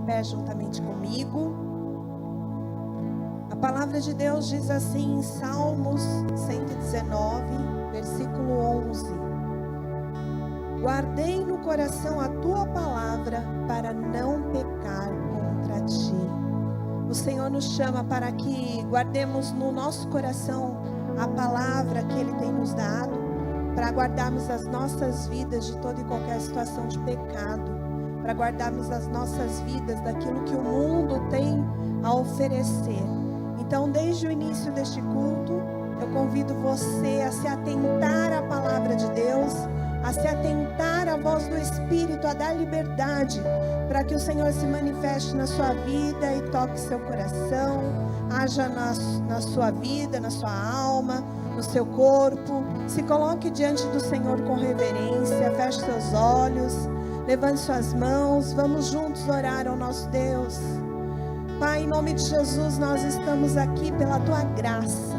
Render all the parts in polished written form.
pé juntamente comigo. A palavra de Deus diz assim em Salmos 119, versículo 11: guardei no coração a tua palavra para não pecar contra ti. O Senhor nos chama para que guardemos no nosso coração a palavra que Ele tem nos dado, para guardarmos as nossas vidas de toda e qualquer situação de pecado, para guardarmos as nossas vidas daquilo que o mundo tem a oferecer. Então, desde o início deste culto, eu convido você a se atentar à palavra de Deus, a se atentar à voz do Espírito, a dar liberdade para que o Senhor se manifeste na sua vida e toque seu coração, haja na sua vida, na sua alma, no seu corpo. Se coloque diante do Senhor com reverência, feche seus olhos, levante suas mãos, vamos juntos orar ao nosso Deus. Pai, em nome de Jesus, nós estamos aqui pela tua graça,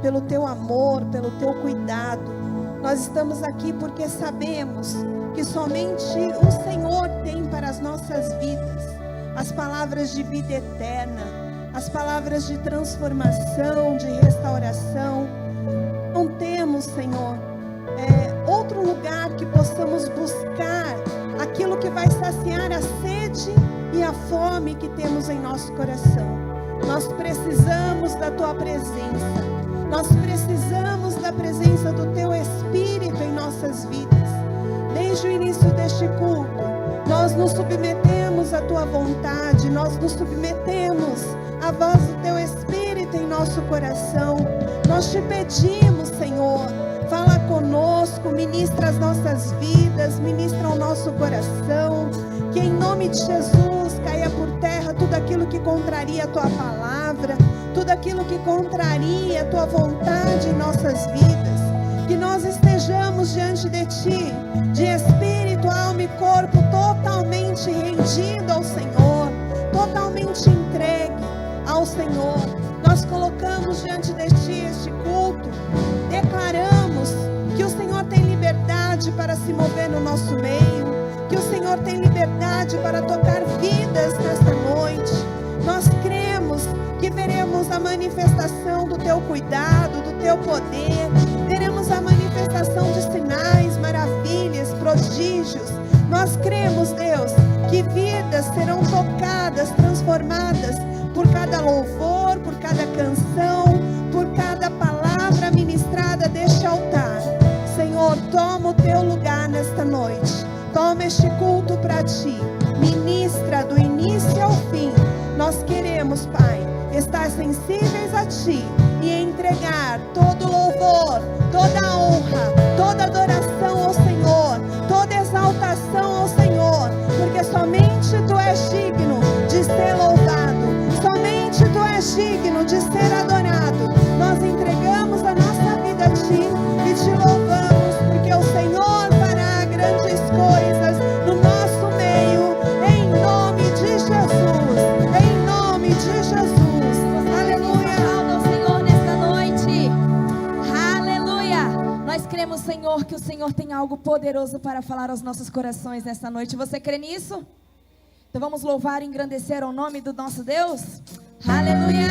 pelo teu amor, pelo teu cuidado. Nós estamos aqui porque sabemos que somente o Senhor tem para as nossas vidas as palavras de vida eterna, as palavras de transformação, de restauração. Não temos, Senhor, outro lugar que possamos buscar aquilo que vai saciar a sede e a fome que temos em nosso coração. Nós precisamos da tua presença, nós precisamos da presença do teu Espírito em nossas vidas. Desde o início deste culto, nós nos submetemos à tua vontade, nós nos submetemos à voz do teu Espírito em nosso coração. Nós te pedimos, Senhor, fala conosco, ministra as nossas vidas, ministra o nosso coração, que em nome de Jesus caia por terra tudo aquilo que contraria a tua palavra, tudo aquilo que contraria a tua vontade em nossas vidas. Que nós estejamos diante de ti, de espírito, alma e corpo, totalmente rendido ao Senhor, totalmente entregue ao Senhor. Nós colocamos diante de ti este culto, declaramos que o Senhor tem liberdade para se mover no nosso meio, que o Senhor tem liberdade para tocar vidas nesta noite. Nós cremos que veremos a manifestação do teu cuidado, do teu poder, veremos a manifestação de sinais, maravilhas, prodígios. Nós cremos, Deus, que vidas serão tocadas, transformadas por cada louvor, por cada canção, por cada palavra ministrada deste altar. Senhor, toma o teu lugar nesta noite, toma este culto para ti, ministra do início ao fim. Nós queremos, Pai, estar sensíveis a ti e entregar todo louvor, toda honra, toda adoração ao Senhor, toda exaltação ao Senhor, porque somente tu és digno de ser louvado, somente tu és digno de ser adorado. Nós entregamos a nossa vida a ti e te louvamos, porque o Senhor fará grandes coisas no nosso meio, em nome de Jesus, em nome de Jesus. Nós cremos, Senhor, que o Senhor tem algo poderoso para falar aos nossos corações nesta noite. Você crê nisso? Então vamos louvar e engrandecer o nome do nosso Deus. Aleluia!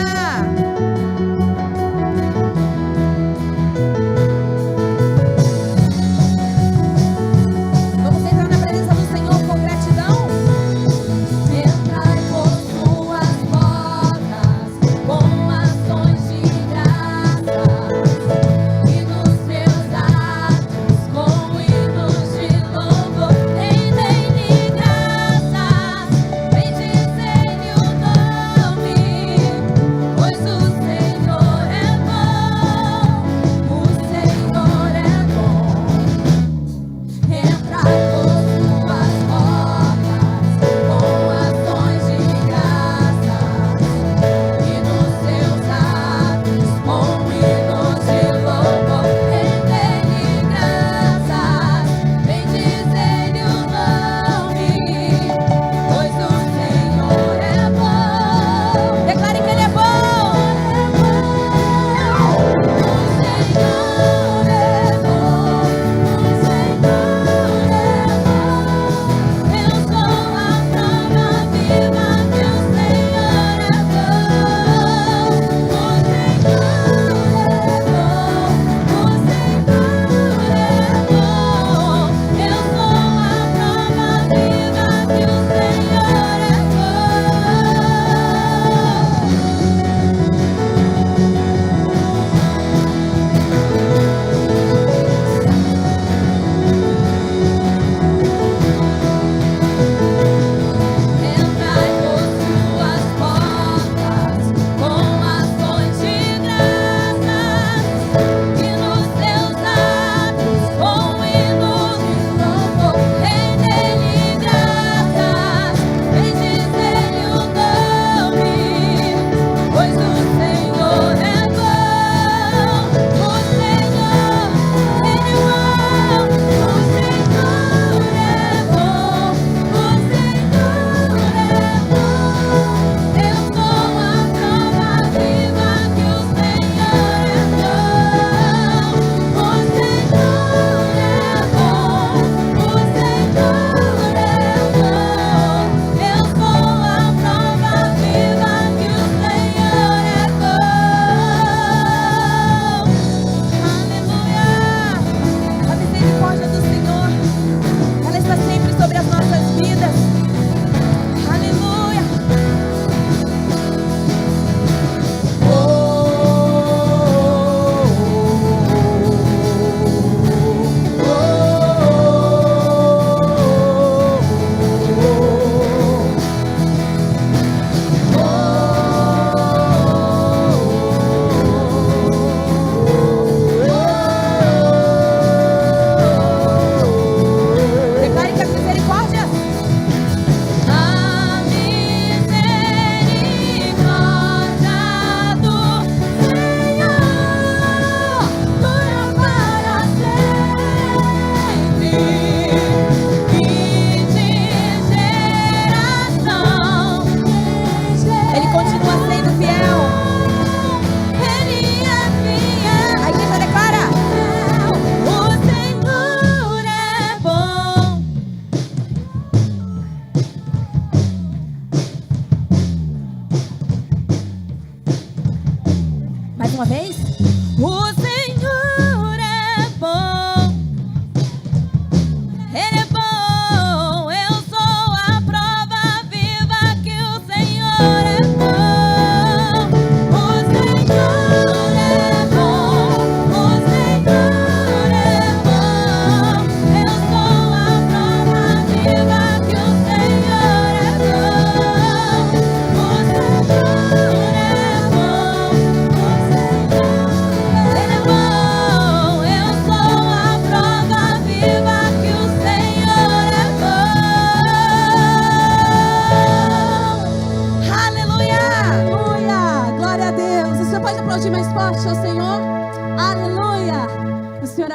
Jesus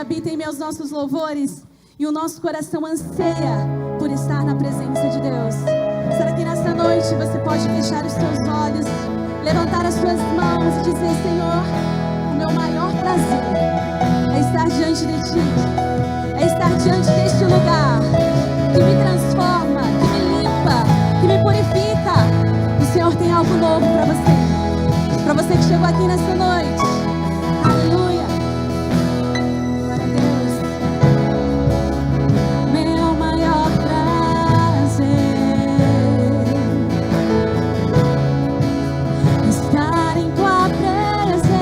habita em meio aos nossos louvores e o nosso coração anseia por estar na presença de Deus. Será que nessa noite você pode fechar os seus olhos, levantar as suas mãos e dizer: Senhor, o meu maior prazer é estar diante de Ti, é estar diante deste lugar que me transforma, que me limpa, que me purifica. O Senhor tem algo novo para você que chegou aqui nessa noite. Aleluia. Glória a Deus. Meu maior prazer estar em Tua presença,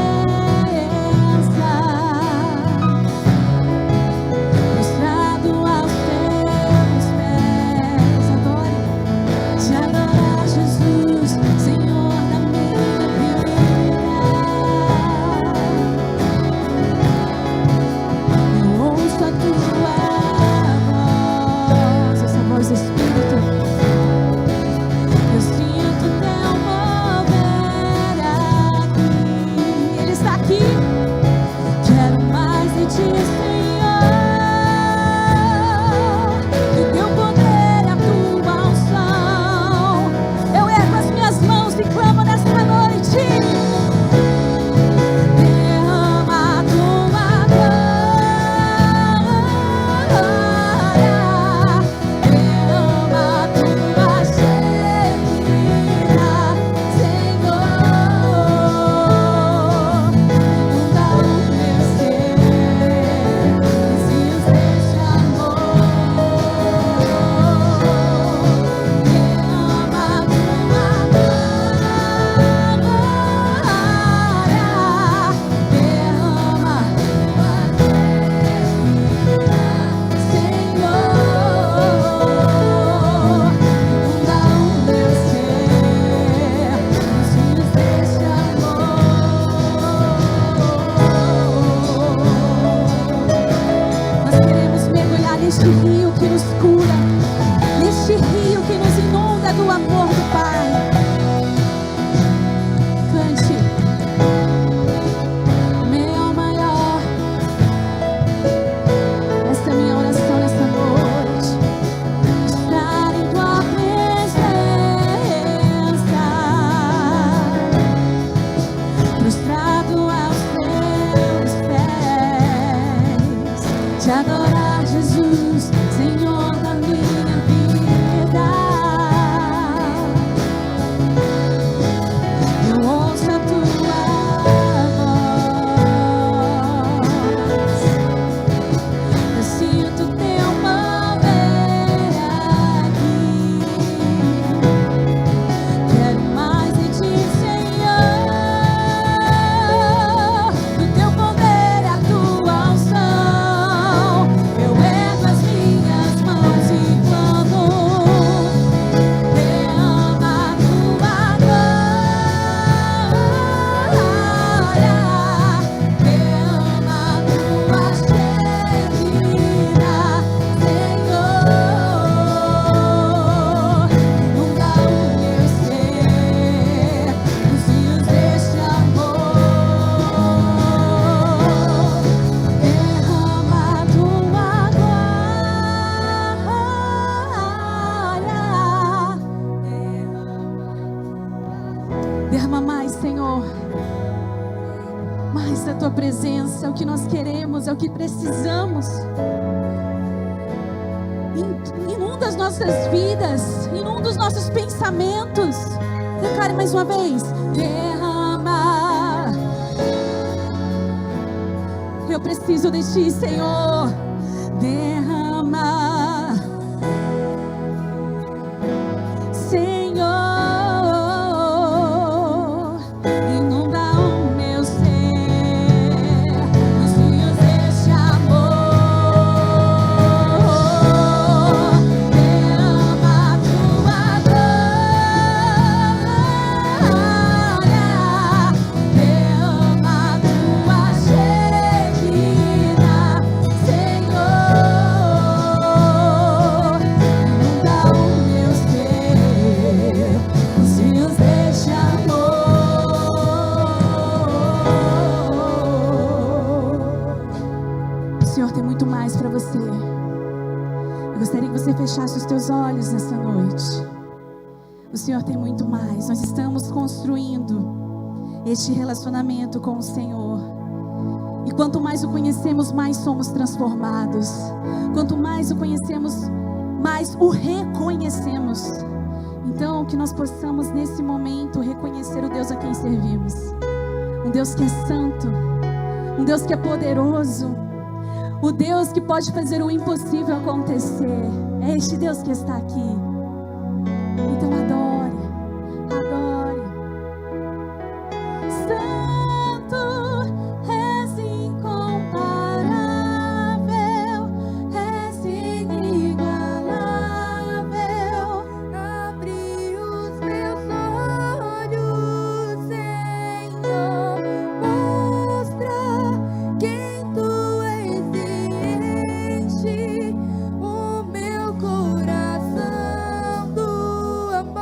prostrado aos Teus pés. Adore, te adorar, Jesus, Senhor da minha vida. Eu ouço a Tua voz, essa voz do Espírito. Eu sinto Teu mover aqui. Ele está aqui. Quero mais de Ti, Senhor. Do Teu poder e a Tua unção. Eu ergo as minhas mãos e clamo nesta noite. Derrama a Tua glória, derrama a Tua Shekinah, Senhor. Inunda o meu ser, vizinhos deste amor. Derrama a Tua nós queremos mergulhar neste rio que nos cura, neste rio que nos inunda do amor do Pai. Cante. Meu maior, esta é a minha oração nesta noite. Estar em Tua presença, prostrado aos Teus pés, te adorar, Jesus, Senhor da minha vida. Eu ouço a Tua voz, eu sinto Teu mover aqui. Quero mais de Ti, Senhor. Do Teu poder e a Tua unção. Eu ergo as minhas mãos e clamo. Derrama a Tua glória, derrama a Tua Shekinah, Senhor. Inunda o meu ser, os rios deste amor. Derrama a Tua glória. Derrama mais, Senhor. Mais da Tua presença, é o que nós queremos, é o que precisamos. Inunda as nossas vidas, inunda os nossos pensamentos. Declare mais uma vez. Derrama. Eu preciso de Ti, Senhor. Derrama, Senhor. Inunda o meu ser, os rios deste amor. Derrama a Tua glória, derrama a Tua Shekinah, Senhor. fechasse os teus olhos nessa noite. O Senhor tem muito mais. Nós estamos construindo este relacionamento com o Senhor. E quanto mais o conhecemos, mais somos transformados. Quanto mais o conhecemos, mais o reconhecemos. Então, que nós possamos nesse momento reconhecer o Deus a quem servimos. Um Deus que é santo, um Deus que é poderoso, o Deus que pode fazer o impossível acontecer. É este Deus que está aqui. Então adore, adore. Santo, és incomparável, és inigualável. Abre os meus olhos, Senhor, mostra quem tu és e enche o meu coração do amor.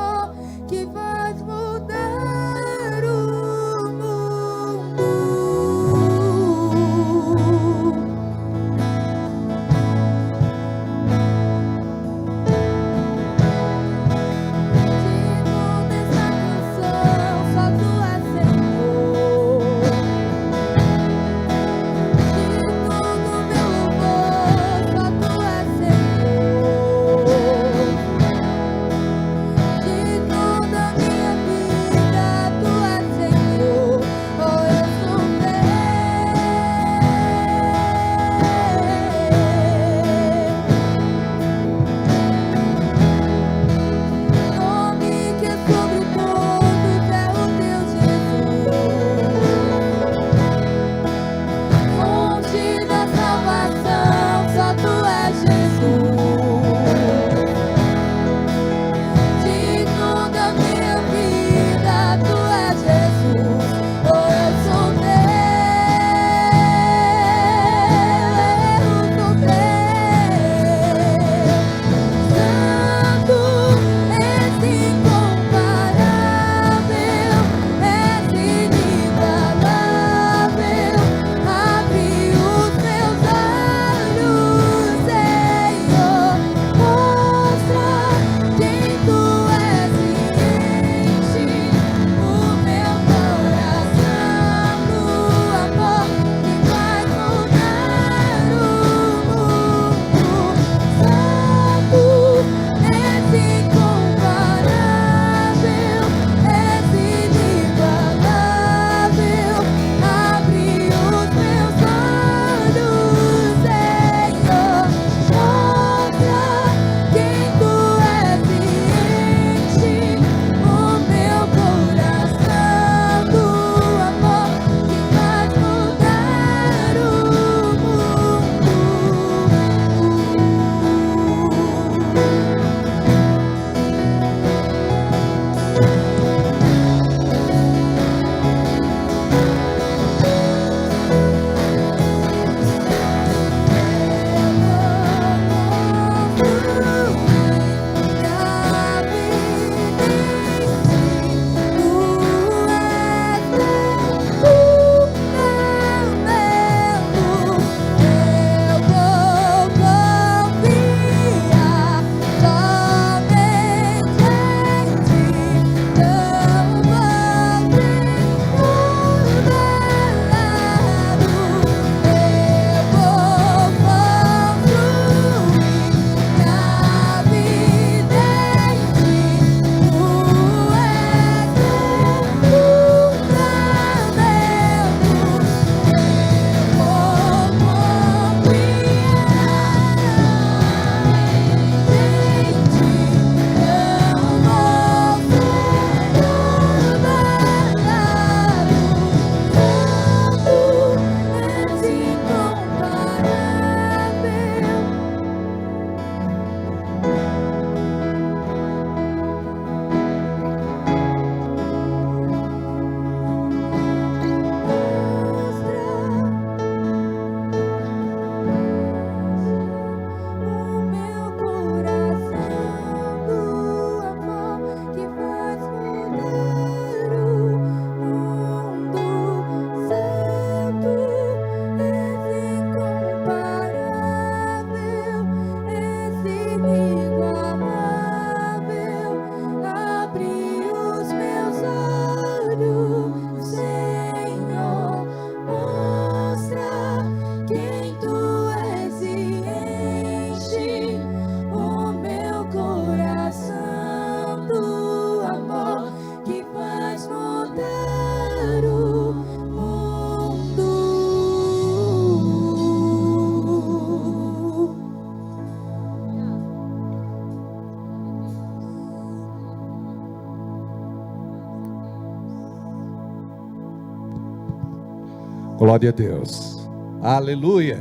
Glória a Deus. Aleluia.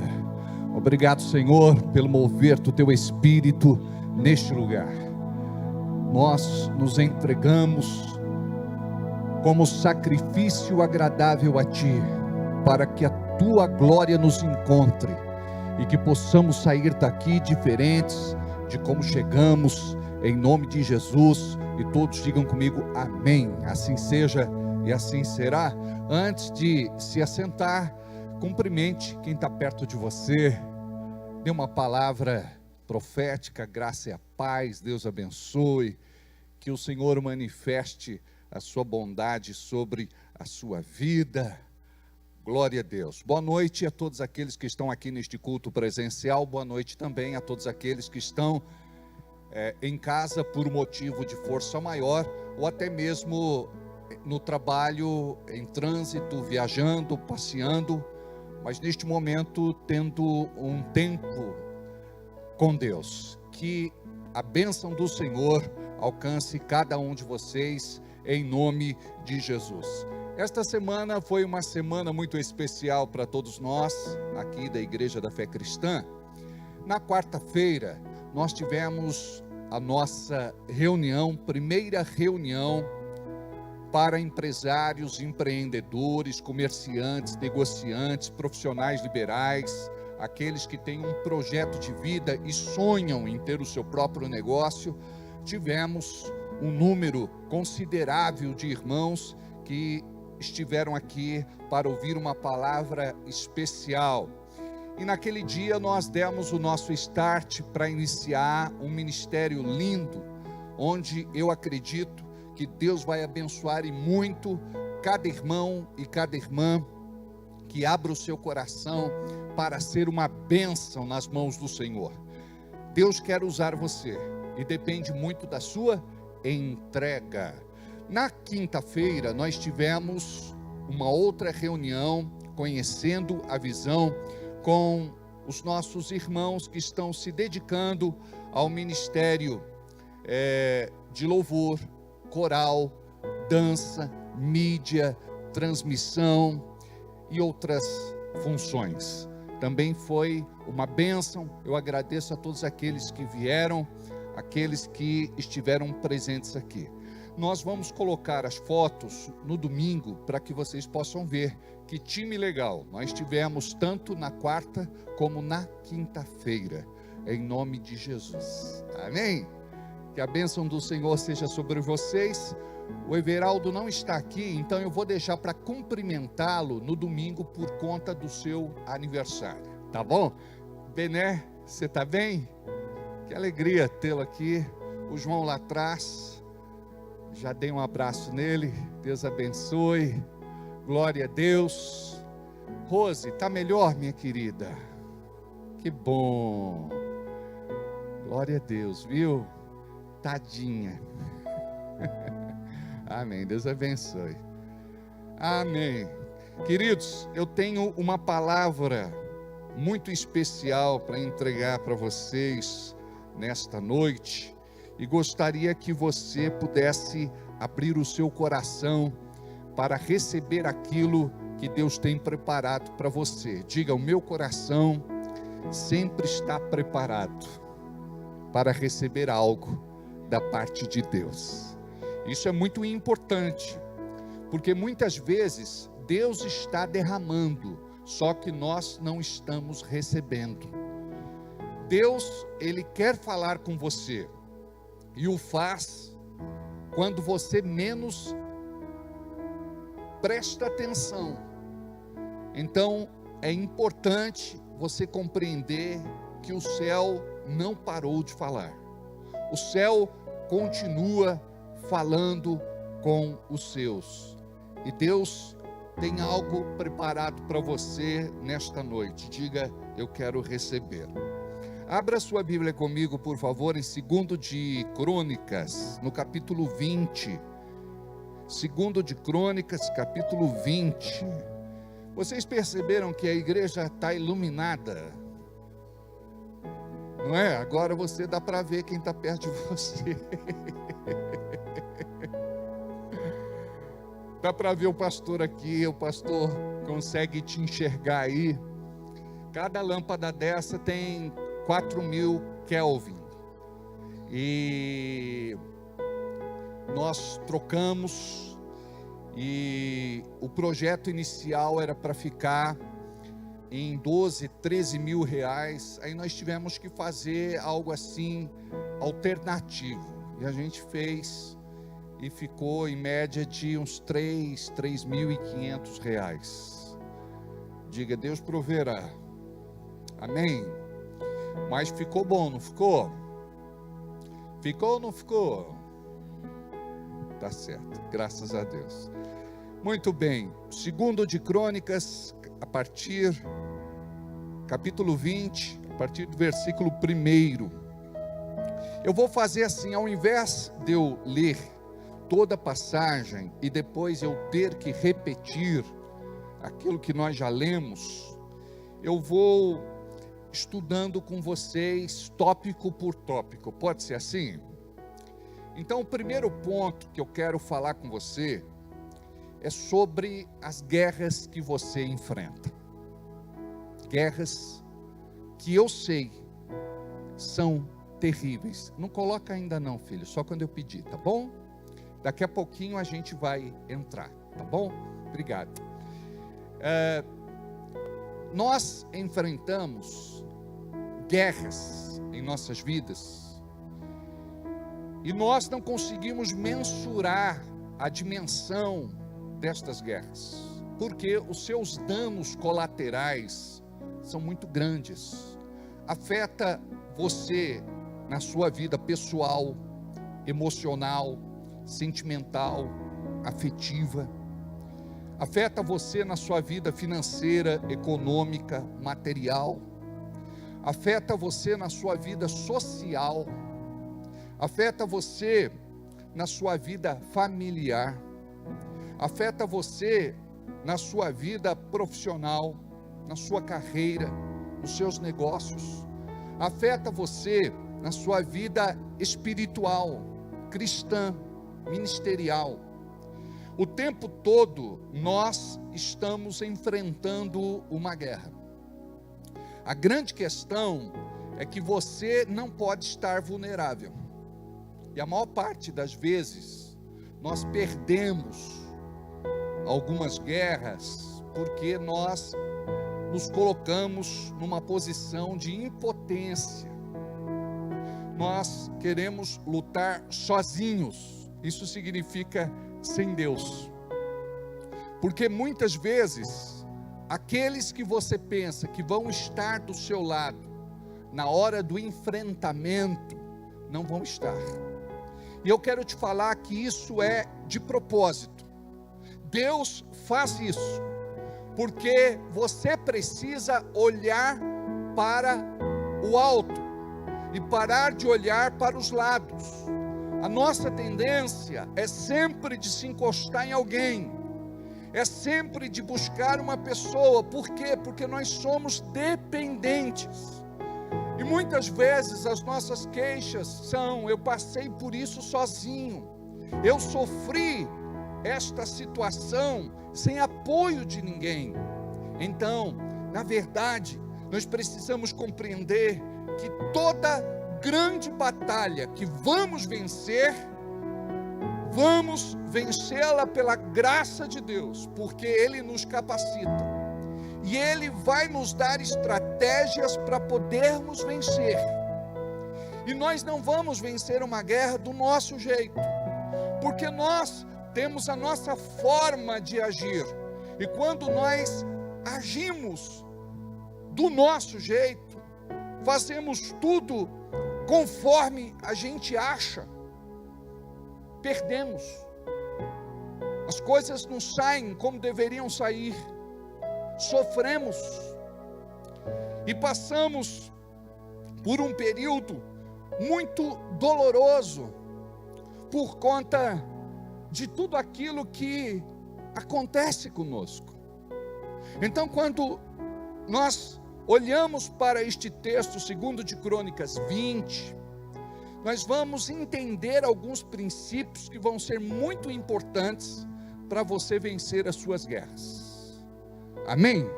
Obrigado, Senhor, pelo mover do Teu Espírito neste lugar. Nós nos entregamos como sacrifício agradável a Ti, para que a Tua glória nos encontre e que possamos sair daqui diferentes de como chegamos, em nome de Jesus. E todos digam comigo, amém. Assim seja e assim será. Antes de se assentar, cumprimente quem está perto de você, dê uma palavra profética, graça e a paz, Deus abençoe, que o Senhor manifeste a sua bondade sobre a sua vida. Glória a Deus. Boa noite a todos aqueles que estão aqui neste culto presencial, boa noite também a todos aqueles que estão em casa por motivo de força maior, ou até mesmo no trabalho, em trânsito, viajando, passeando, mas neste momento tendo um tempo com Deus. Que a bênção do Senhor alcance cada um de vocês, em nome de Jesus. Esta semana foi uma semana muito especial para todos nós, aqui da Igreja da Fé Cristã. Na quarta-feira, nós tivemos a nossa reunião, primeira reunião para empresários, empreendedores, comerciantes, negociantes, profissionais liberais, aqueles que têm um projeto de vida e sonham em ter o seu próprio negócio. Tivemos um número considerável de irmãos que estiveram aqui para ouvir uma palavra especial. E naquele dia nós demos o nosso start para iniciar um ministério lindo, onde eu acredito que Deus vai abençoar e muito cada irmão e cada irmã que abra o seu coração para ser uma bênção nas mãos do Senhor. Deus quer usar você e depende muito da sua entrega. Na quinta-feira nós tivemos uma outra reunião, conhecendo a visão, com os nossos irmãos que estão se dedicando ao ministério de louvor, coral, dança, mídia, transmissão e outras funções. Também foi uma bênção. Eu agradeço a todos aqueles que vieram, aqueles que estiveram presentes aqui. Nós vamos colocar as fotos no domingo para que vocês possam ver que time legal nós tivemos tanto na quarta como na quinta-feira, em nome de Jesus. Amém? Que a bênção do Senhor seja sobre vocês. O Everaldo não está aqui, então eu vou deixar para cumprimentá-lo no domingo por conta do seu aniversário, tá bom? Bené, você está bem? Que alegria tê-lo aqui. O João lá atrás, já dei um abraço nele, Deus abençoe, glória a Deus. Rose, está melhor, minha querida? Que bom, glória a Deus, viu? Tadinha. Amém, Deus abençoe. Amém. Queridos, eu tenho uma palavra muito especial para entregar para vocês nesta noite, e gostaria que você pudesse abrir o seu coração para receber aquilo que Deus tem preparado para você. Diga, o meu coração sempre está preparado para receber algo da parte de Deus. Isso é muito importante, porque muitas vezes Deus está derramando, só que nós não estamos recebendo. Deus, Ele quer falar com você, e o faz quando você menos presta atenção. Então é importante você compreender que o céu não parou de falar. O céu continua falando com os seus. E Deus tem algo preparado para você nesta noite. Diga, eu quero receber. Abra sua Bíblia comigo, por favor, em 2 de Crônicas, no capítulo 20. 2 de Crônicas, capítulo 20. Vocês perceberam que a igreja está iluminada? Não é? Agora você dá para ver quem está perto de você. Dá para ver o pastor aqui, o pastor consegue te enxergar aí. Cada lâmpada dessa tem 4.000 Kelvin. E nós trocamos, e o projeto inicial era para ficar em 12, 13 mil reais. Aí nós tivemos que fazer algo assim alternativo, e a gente fez, e ficou em média de uns 3.500 reais. Diga: Deus proverá. Amém? Mas ficou bom, não ficou? Ficou ou não ficou? Tá certo, graças a Deus. Muito bem, 2 de Crônicas, capítulo 20, a partir do versículo 1. Eu vou fazer assim, ao invés de eu ler toda a passagem e depois eu ter que repetir aquilo que nós já lemos, eu vou estudando com vocês tópico por tópico. Pode ser assim? Então, o primeiro ponto que eu quero falar com você é sobre as guerras que você enfrenta. Guerras que eu sei são terríveis. Não coloca ainda não, filho, só quando eu pedir, tá bom? Daqui a pouquinho a gente vai entrar, tá bom? Obrigado. Nós enfrentamos guerras em nossas vidas e nós não conseguimos mensurar a dimensão destas guerras, porque os seus danos colaterais são muito grandes. Afeta você na sua vida pessoal, emocional, sentimental, afetiva. Afeta você na sua vida financeira, econômica, material. Afeta você na sua vida social. Afeta você na sua vida familiar. Afeta você na sua vida profissional, na sua carreira, nos seus negócios. Afeta você na sua vida espiritual, cristã, ministerial. O tempo todo nós estamos enfrentando uma guerra. A grande questão é que você não pode estar vulnerável. E a maior parte das vezes nós perdemos algumas guerras porque nós nos colocamos numa posição de impotência. Nós queremos lutar sozinhos. Isso significa sem Deus. Porque muitas vezes aqueles que você pensa que vão estar do seu lado na hora do enfrentamento não vão estar. E eu quero te falar que isso é de propósito. Deus faz isso porque você precisa olhar para o alto e parar de olhar para os lados. A nossa tendência é sempre de se encostar em alguém, é sempre de buscar uma pessoa. Por quê? Porque nós somos dependentes. E muitas vezes as nossas queixas são: eu passei por isso sozinho, eu sofri esta situação sem apoio de ninguém. Então, na verdade, nós precisamos compreender que toda grande batalha que vamos vencê-la pela graça de Deus, porque Ele nos capacita, e Ele vai nos dar estratégias para podermos vencer. E nós não vamos vencer uma guerra do nosso jeito, porque nós temos a nossa forma de agir, e quando nós agimos do nosso jeito, fazemos tudo conforme a gente acha, perdemos. As coisas não saem como deveriam sair, sofremos e passamos por um período muito doloroso por conta de tudo aquilo que acontece conosco. Então, quando nós olhamos para este texto, 2 de Crônicas 20, nós vamos entender alguns princípios que vão ser muito importantes para você vencer as suas guerras. Amém?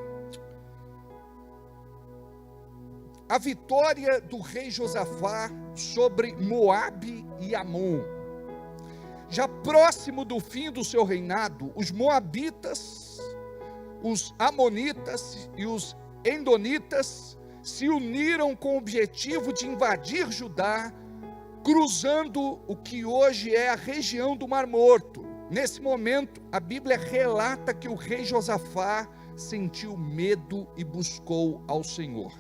A vitória do rei Josafá sobre Moabe e Amon. Já próximo do fim do seu reinado, os moabitas, os amonitas e os endonitas se uniram com o objetivo de invadir Judá, cruzando o que hoje é a região do Mar Morto. Nesse momento, a Bíblia relata que o rei Josafá sentiu medo e buscou ao Senhor.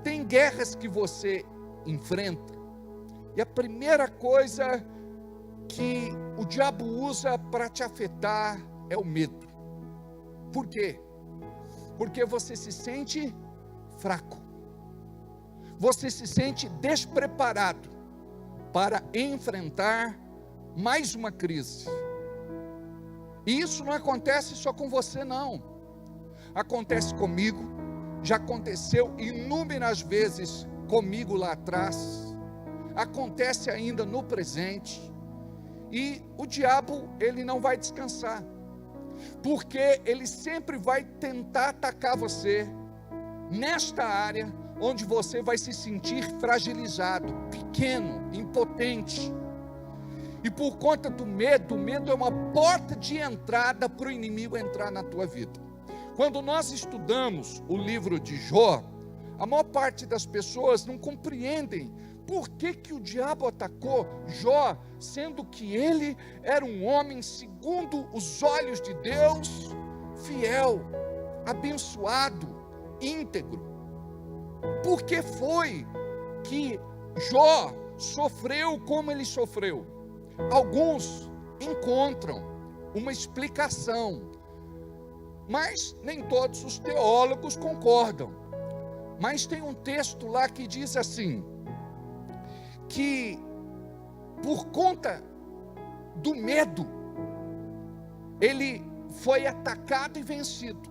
Tem guerras que você enfrenta, e a primeira coisa que o diabo usa para te afetar é o medo. Por quê? Porque você se sente fraco, você se sente despreparado para enfrentar mais uma crise. E isso não acontece só com você, não. Acontece comigo, já aconteceu inúmeras vezes comigo lá atrás, acontece ainda no presente. E o diabo, ele não vai descansar, porque ele sempre vai tentar atacar você nesta área onde você vai se sentir fragilizado, pequeno, impotente. E por conta do medo, o medo é uma porta de entrada para o inimigo entrar na tua vida. Quando nós estudamos o livro de Jó, a maior parte das pessoas não compreendem por que o diabo atacou Jó, sendo que ele era um homem segundo os olhos de Deus, fiel, abençoado, íntegro. Por que foi que Jó sofreu como ele sofreu? Alguns encontram uma explicação, mas nem todos os teólogos concordam. Mas tem um texto lá que diz assim, que por conta do medo, ele foi atacado e vencido.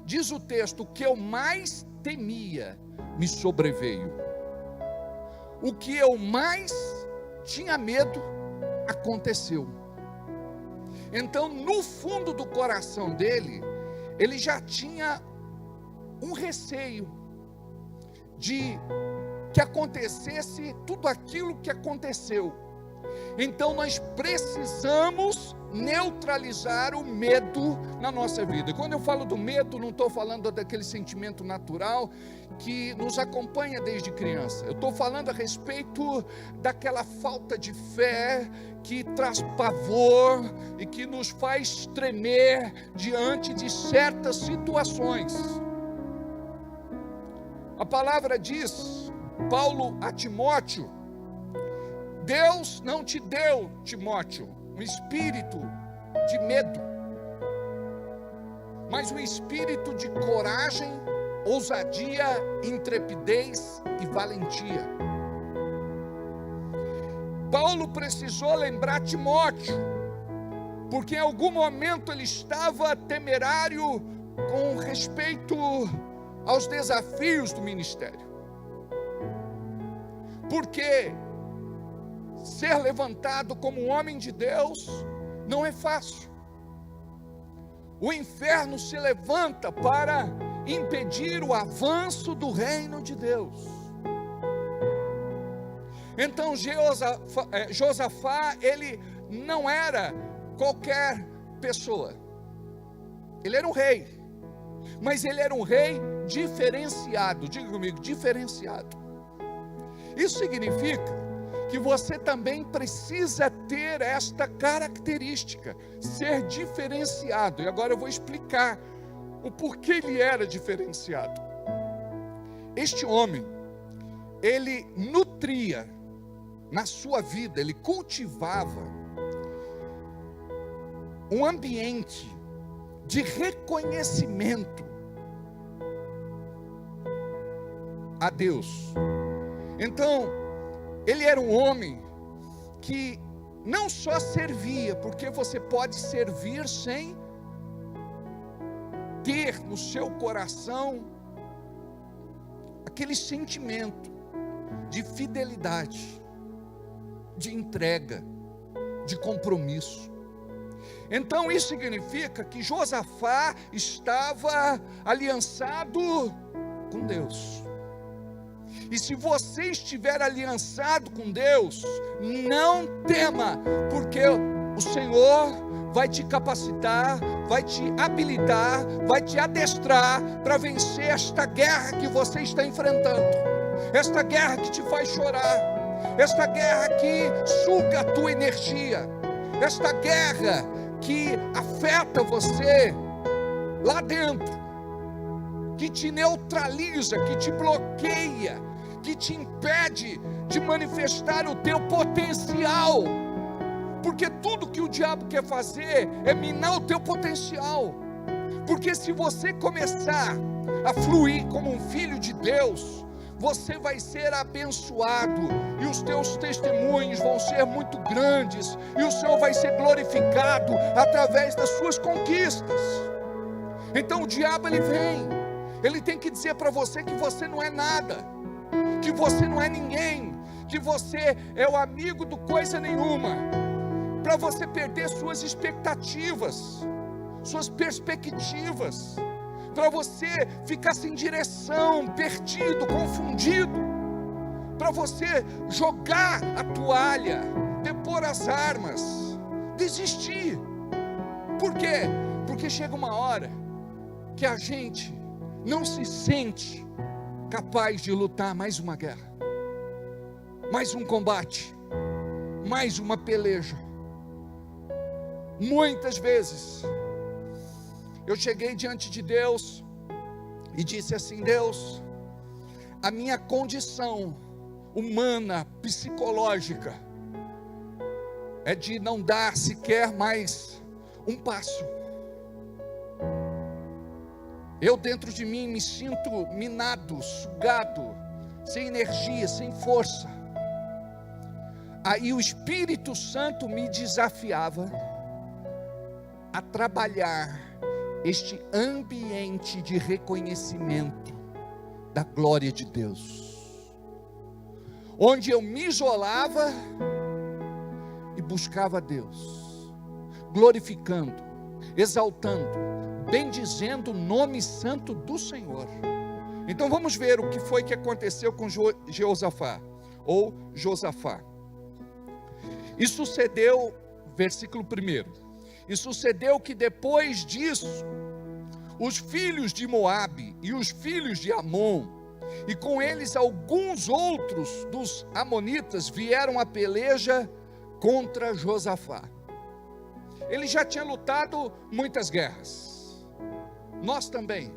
Diz o texto, o que eu mais temia me sobreveio. O que eu mais tinha medo aconteceu. Então, no fundo do coração dele, ele já tinha um receio de que acontecesse tudo aquilo que aconteceu. Então nós precisamos neutralizar o medo na nossa vida. E quando eu falo do medo, não estou falando daquele sentimento natural que nos acompanha desde criança. Eu estou falando a respeito daquela falta de fé que traz pavor e que nos faz tremer diante de certas situações. A palavra diz, Paulo a Timóteo, Deus não te deu, Timóteo, um espírito de medo, mas um espírito de coragem, ousadia, intrepidez e valentia. Paulo precisou lembrar Timóteo, porque em algum momento ele estava temerário com respeito aos desafios do ministério. Porque ser levantado como um homem de Deus não é fácil. O inferno se levanta para impedir o avanço do reino de Deus. Então Josafá, ele não era qualquer pessoa. Ele era um rei, mas ele era um rei diferenciado. Diga comigo, diferenciado. Isso significa que você também precisa ter esta característica, ser diferenciado. E agora eu vou explicar o porquê ele era diferenciado. Este homem, ele nutria na sua vida, ele cultivava um ambiente de reconhecimento a Deus. Então, ele era um homem que não só servia, porque você pode servir sem ter no seu coração aquele sentimento de fidelidade, de entrega, de compromisso. Então isso significa que Josafá estava aliançado com Deus. E se você estiver aliançado com Deus, não tema, porque o Senhor vai te capacitar, vai te habilitar, vai te adestrar para vencer esta guerra que você está enfrentando, esta guerra que te faz chorar, esta guerra que suga a tua energia, esta guerra que afeta você lá dentro, que te neutraliza, que te bloqueia, que te impede de manifestar o teu potencial, porque tudo que o diabo quer fazer é minar o teu potencial. Porque se você começar a fluir como um filho de Deus, você vai ser abençoado, e os teus testemunhos vão ser muito grandes, e o Senhor vai ser glorificado através das suas conquistas. Então o diabo ele vem, ele tem que dizer para você que você não é nada, que você não é ninguém, que você é o amigo do coisa nenhuma, para você perder suas expectativas, suas perspectivas, para você ficar sem direção, perdido, confundido, para você jogar a toalha, depor as armas, desistir. Por quê? Porque chega uma hora que a gente não se sente capaz de lutar mais uma guerra, mais um combate, mais uma peleja. Muitas vezes eu cheguei diante de Deus e disse assim: Deus, a minha condição humana, psicológica, é de não dar sequer mais um passo. Eu dentro de mim me sinto minado, sugado, sem energia, sem força. Aí o Espírito Santo me desafiava a trabalhar este ambiente de reconhecimento da glória de Deus, onde eu me isolava e buscava Deus, glorificando, exaltando, bendizendo o nome santo do Senhor. Então vamos ver o que foi que aconteceu com Jeosafá, ou Josafá. E sucedeu, versículo 1, e sucedeu que depois disso, os filhos de Moabe e os filhos de Amon, e com eles alguns outros dos amonitas, vieram a peleja contra Josafá. Ele já tinha lutado muitas guerras, nós também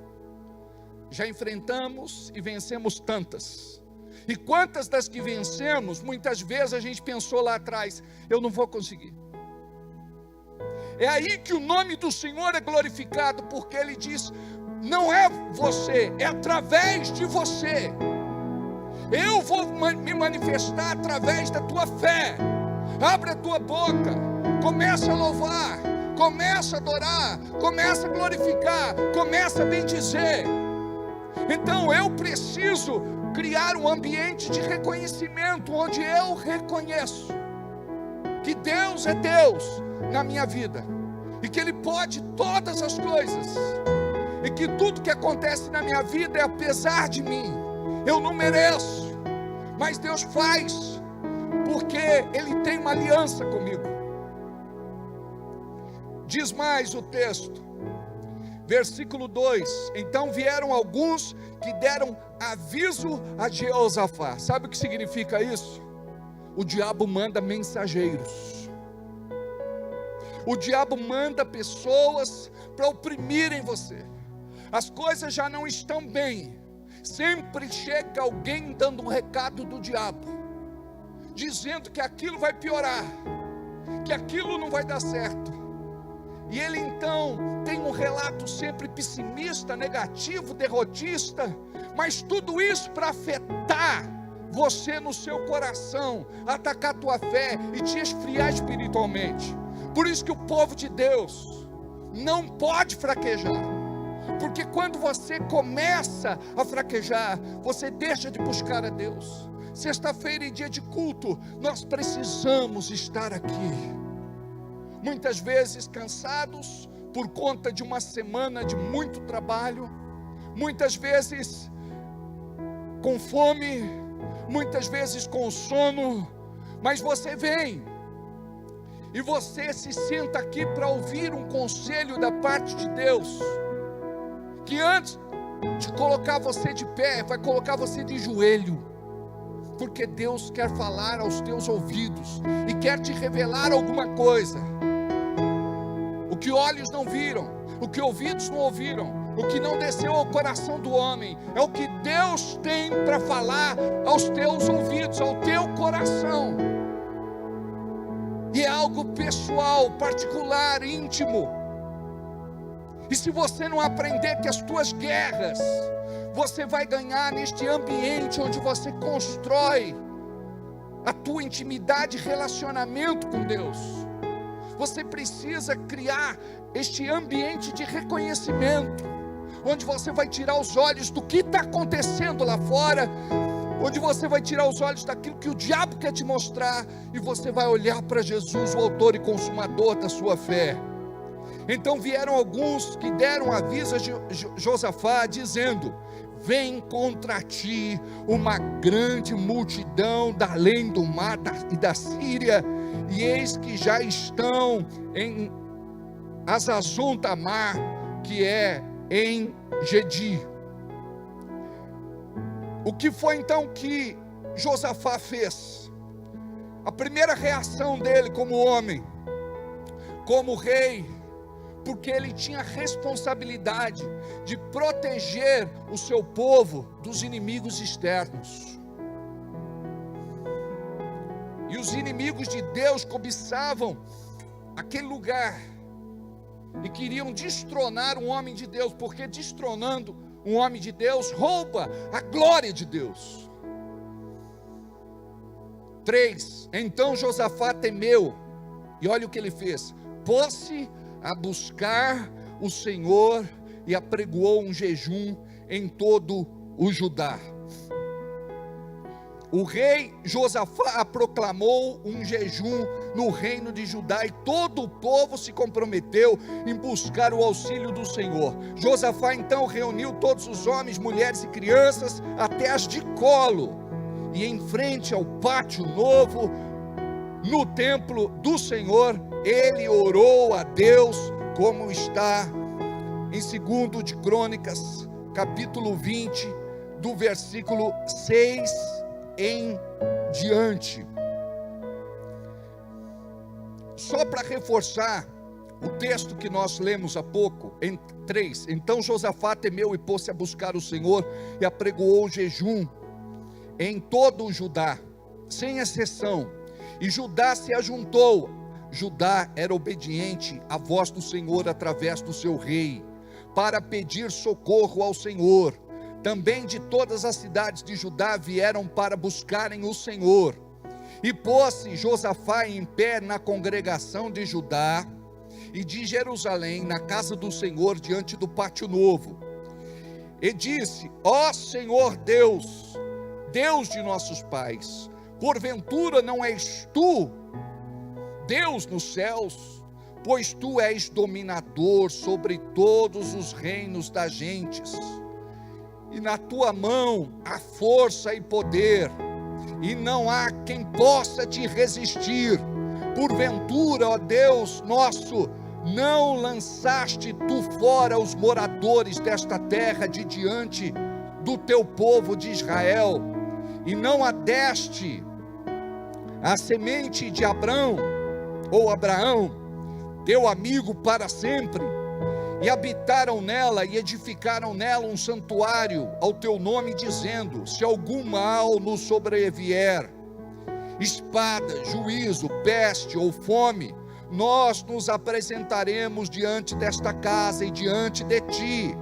já enfrentamos e vencemos tantas, e quantas das que vencemos, muitas vezes a gente pensou lá atrás: eu não vou conseguir. É aí que o nome do Senhor é glorificado, porque Ele diz: não é você, é através de você. Eu vou me manifestar através da tua fé. Abre a tua boca, começa a louvar, começa a adorar, começa a glorificar, começa a bendizer. Então eu preciso criar um ambiente de reconhecimento, onde eu reconheço que Deus é Deus na minha vida, e que Ele pode todas as coisas, e que tudo que acontece na minha vida é apesar de mim. Eu não mereço, mas Deus faz, porque Ele tem uma aliança comigo. Diz mais o texto, versículo 2: então vieram alguns que deram aviso a Jeosafá. Sabe o que significa isso? O diabo manda mensageiros, o diabo manda pessoas para oprimirem você. As coisas já não estão bem, sempre chega alguém dando um recado do diabo, dizendo que aquilo vai piorar, que aquilo não vai dar certo. E ele então tem um relato sempre pessimista, negativo, derrotista, mas tudo isso para afetar você no seu coração, atacar a tua fé e te esfriar espiritualmente. Por isso que o povo de Deus não pode fraquejar, porque quando você começa a fraquejar, você deixa de buscar a Deus. Sexta-feira, em dia de culto, nós precisamos estar aqui, muitas vezes cansados por conta de uma semana de muito trabalho, muitas vezes com fome, muitas vezes com sono, mas você vem e você se senta aqui para ouvir um conselho da parte de Deus, que antes de colocar você de pé, vai colocar você de joelho, porque Deus quer falar aos teus ouvidos e quer te revelar alguma coisa. O que olhos não viram, o que ouvidos não ouviram, o que não desceu ao coração do homem, é o que Deus tem para falar aos teus ouvidos, ao teu coração. E é algo pessoal, particular, íntimo. E se você não aprender que as tuas guerras, você vai ganhar neste ambiente onde você constrói a tua intimidade e relacionamento com Deus. Você precisa criar este ambiente de reconhecimento, onde você vai tirar os olhos do que está acontecendo lá fora, onde você vai tirar os olhos daquilo que o diabo quer te mostrar, e você vai olhar para Jesus, o autor e consumador da sua fé. Então vieram alguns que deram aviso a Josafá, dizendo: vem contra ti uma grande multidão da além do mar e da Síria, e eis que já estão em Hazazon Tamar, que é em Gedi. O que foi então que Josafá fez? A primeira reação dele como homem, como rei, porque ele tinha a responsabilidade de proteger o seu povo dos inimigos externos. E os inimigos de Deus cobiçavam aquele lugar e queriam destronar um homem de Deus, porque destronando um homem de Deus rouba a glória de Deus. 3. Então Josafá temeu, e olha o que ele fez: pôs-se a buscar o Senhor e apregoou um jejum em todo o Judá. O rei Josafá proclamou um jejum no reino de Judá, e todo o povo se comprometeu em buscar o auxílio do Senhor. Josafá então reuniu todos os homens, mulheres e crianças até as de colo, e em frente ao pátio novo, no templo do Senhor, ele orou a Deus, como está em 2 de Crônicas, capítulo 20, do versículo 6 em diante. Só para reforçar o texto que nós lemos há pouco, em 3. Então Josafá temeu e pôs-se a buscar o Senhor e apregoou o jejum em todo o Judá, sem exceção. E Judá se ajuntou. Judá era obediente à voz do Senhor através do seu rei, para pedir socorro ao Senhor. Também de todas as cidades de Judá vieram para buscarem o Senhor. E pôs-se Josafá em pé na congregação de Judá e de Jerusalém, na casa do Senhor, diante do pátio novo. E disse: ó Senhor Deus, Deus de nossos pais, porventura não és tu Deus nos céus? Pois tu és dominador sobre todos os reinos das gentes, e na tua mão há força e poder, e não há quem possa te resistir. Porventura, ó Deus nosso, não lançaste tu fora os moradores desta terra de diante do teu povo de Israel, e não adeste a semente de Abraão, teu amigo para sempre, e habitaram nela e edificaram nela um santuário ao teu nome, dizendo: se algum mal nos sobrevier, espada, juízo, peste ou fome, nós nos apresentaremos diante desta casa e diante de ti,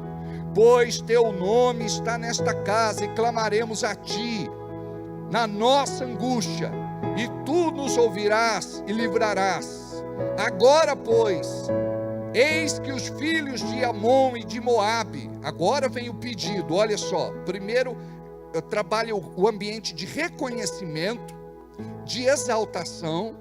pois teu nome está nesta casa, e clamaremos a ti na nossa angústia, e tu nos ouvirás e livrarás. Agora, pois, eis que os filhos de Amon e de Moabe, agora vem o pedido, olha só, primeiro eu trabalho o ambiente de reconhecimento, de exaltação,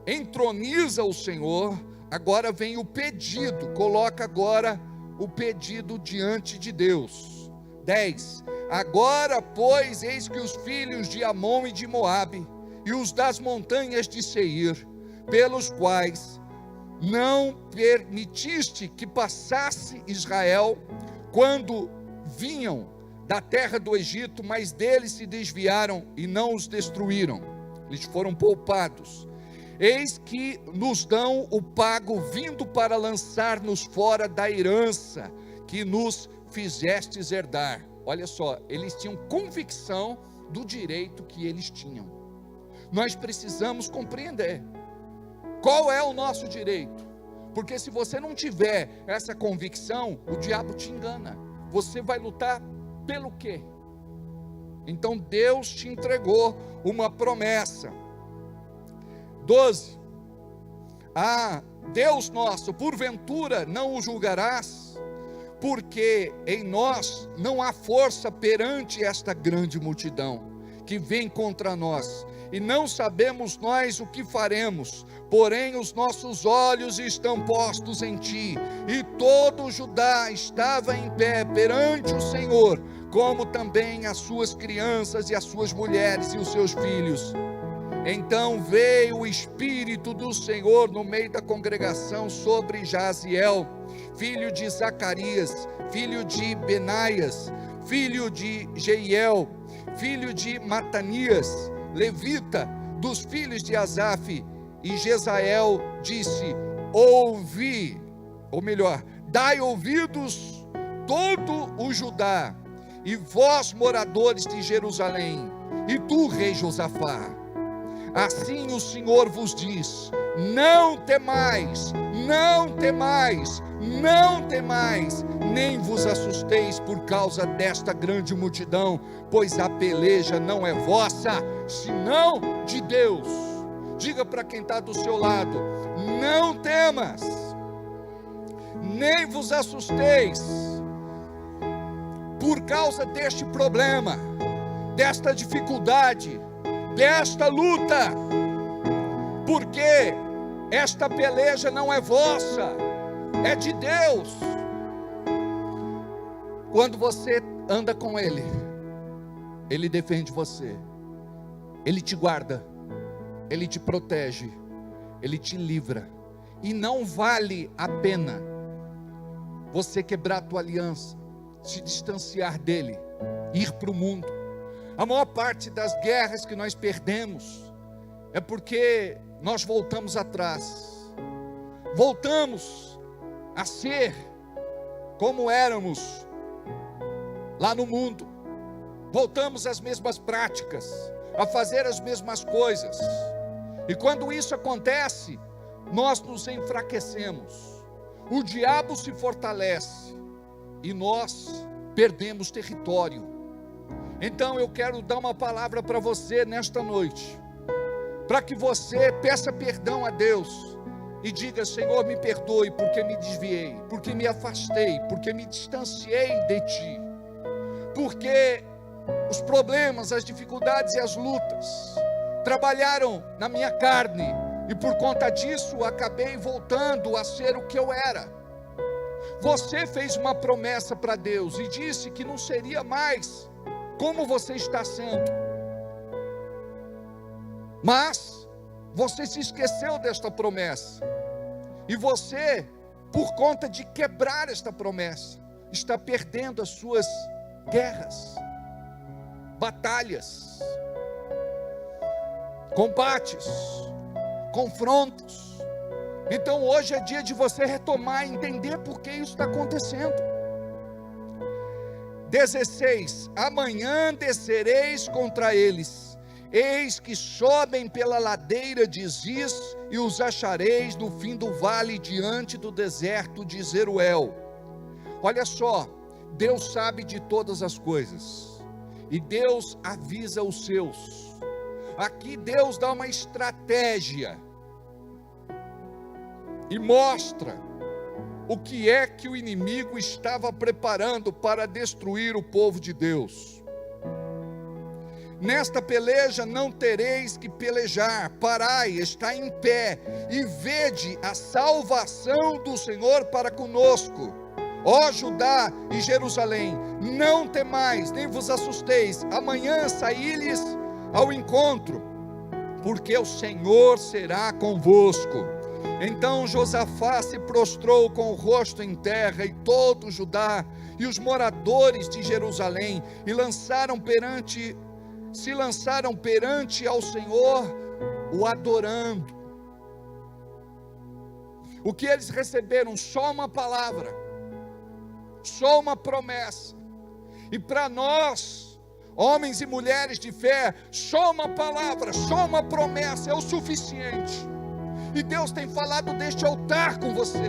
entroniza o Senhor, agora vem o pedido, coloca agora o pedido diante de Deus. 10. Agora, pois, eis que os filhos de Amon e de Moabe, e os das montanhas de Seir, pelos quais não permitiste que passasse Israel, quando vinham da terra do Egito, mas deles se desviaram e não os destruíram, eles foram poupados. Eis que nos dão o pago vindo para lançar-nos fora da herança que nos fizestes herdar. Olha só, eles tinham convicção do direito que eles tinham. Nós precisamos compreender qual é o nosso direito, porque se você não tiver essa convicção, o diabo te engana. Você vai lutar pelo quê? Então Deus te entregou uma promessa. 12. Deus nosso, porventura não o julgarás? Porque em nós não há força perante esta grande multidão que vem contra nós, e não sabemos nós o que faremos, porém os nossos olhos estão postos em ti. E todo Judá estava em pé perante o Senhor, como também as suas crianças e as suas mulheres e os seus filhos. Então veio o Espírito do Senhor no meio da congregação sobre Jaziel, filho de Zacarias, filho de Benaias, filho de Jeiel, filho de Matanias, levita, dos filhos de Asaf. E Jezael disse: ouvi, ou melhor, dai ouvidos todo o Judá, e vós moradores de Jerusalém, e tu, rei Josafá, assim o Senhor vos diz: não temais, não temais, não temais, nem vos assusteis por causa desta grande multidão, pois a peleja não é vossa, senão de Deus. Diga para quem está do seu lado: não temas, nem vos assusteis por causa deste problema, desta dificuldade, desta luta, porque esta peleja não é vossa, é de Deus. Quando você anda com Ele, Ele defende você, Ele te guarda, Ele te protege, Ele te livra. E não vale a pena você quebrar a tua aliança, se distanciar dEle, ir para o mundo. A maior parte das guerras que nós perdemos é porque nós voltamos atrás, voltamos a ser como éramos lá no mundo, voltamos às mesmas práticas, a fazer as mesmas coisas, e quando isso acontece, nós nos enfraquecemos, o diabo se fortalece, e nós perdemos território. Então eu quero dar uma palavra para você nesta noite, para que você peça perdão a Deus, e diga: Senhor, me perdoe, porque me desviei, porque me afastei, porque me distanciei de Ti, porque os problemas, as dificuldades e as lutas trabalharam na minha carne, e por conta disso acabei voltando a ser o que eu era. Você fez uma promessa para Deus e disse que não seria mais como você está sendo, mas você se esqueceu desta promessa, e você, por conta de quebrar esta promessa, está perdendo as suas guerras, batalhas, combates, confrontos. Então hoje é dia de você retomar, entender por que isso está acontecendo. 16. Amanhã descereis contra eles, eis que sobem pela ladeira de Ziz, e os achareis no fim do vale, diante do deserto de Zeruel. Olha só, Deus sabe de todas as coisas, e Deus avisa os seus. Aqui Deus dá uma estratégia, e mostra o que é que o inimigo estava preparando para destruir o povo de Deus. Nesta peleja não tereis que pelejar, parai, está em pé, e vede a salvação do Senhor para conosco. Ó Judá e Jerusalém, não temais, nem vos assusteis, amanhã saí-lhes ao encontro, porque o Senhor será convosco. Então Josafá se prostrou com o rosto em terra, e todo Judá e os moradores de Jerusalém, e se lançaram perante ao Senhor, o adorando. O que eles receberam? Só uma palavra, só uma promessa. E para nós, homens e mulheres de fé, só uma palavra, só uma promessa é o suficiente. E Deus tem falado deste altar com você.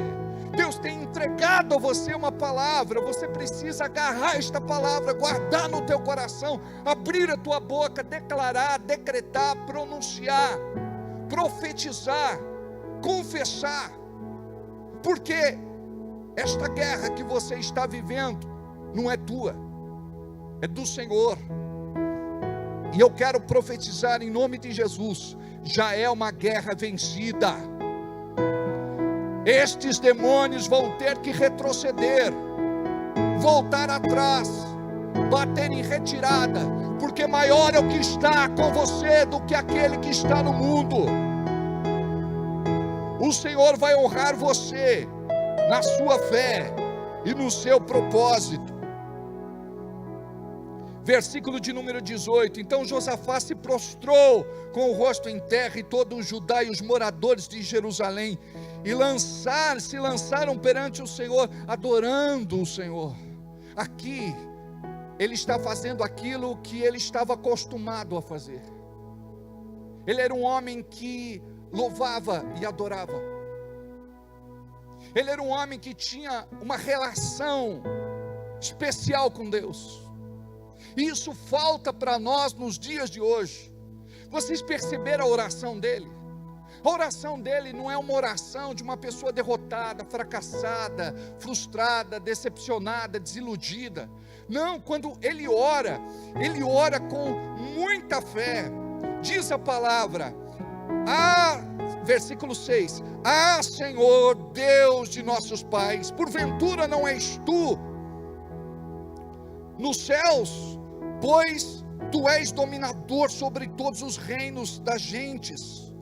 Deus tem entregado a você uma palavra. Você precisa agarrar esta palavra, guardar no teu coração, abrir a tua boca, declarar, decretar, pronunciar, profetizar, confessar. Porque esta guerra que você está vivendo não é tua, é do Senhor. E eu quero profetizar em nome de Jesus: já é uma guerra vencida. Estes demônios vão ter que retroceder, voltar atrás, bater em retirada, porque maior é o que está com você do que aquele que está no mundo. O Senhor vai honrar você na sua fé e no seu propósito. Versículo de número 18. Então Josafá se prostrou com o rosto em terra, e todo o Judá e os moradores de Jerusalém, e se lançaram perante o Senhor, adorando o Senhor. Aqui ele está fazendo aquilo que ele estava acostumado a fazer. Ele era um homem que louvava e adorava. Ele era um homem que tinha uma relação especial com Deus. E isso falta para nós nos dias de hoje. Vocês perceberam a oração dele? A oração dele não é uma oração de uma pessoa derrotada, fracassada, frustrada, decepcionada, desiludida. Não, quando ele ora com muita fé. Diz a palavra: versículo 6: Senhor, Deus de nossos pais, porventura não és tu nos céus, pois tu és dominador sobre todos os reinos das gentes,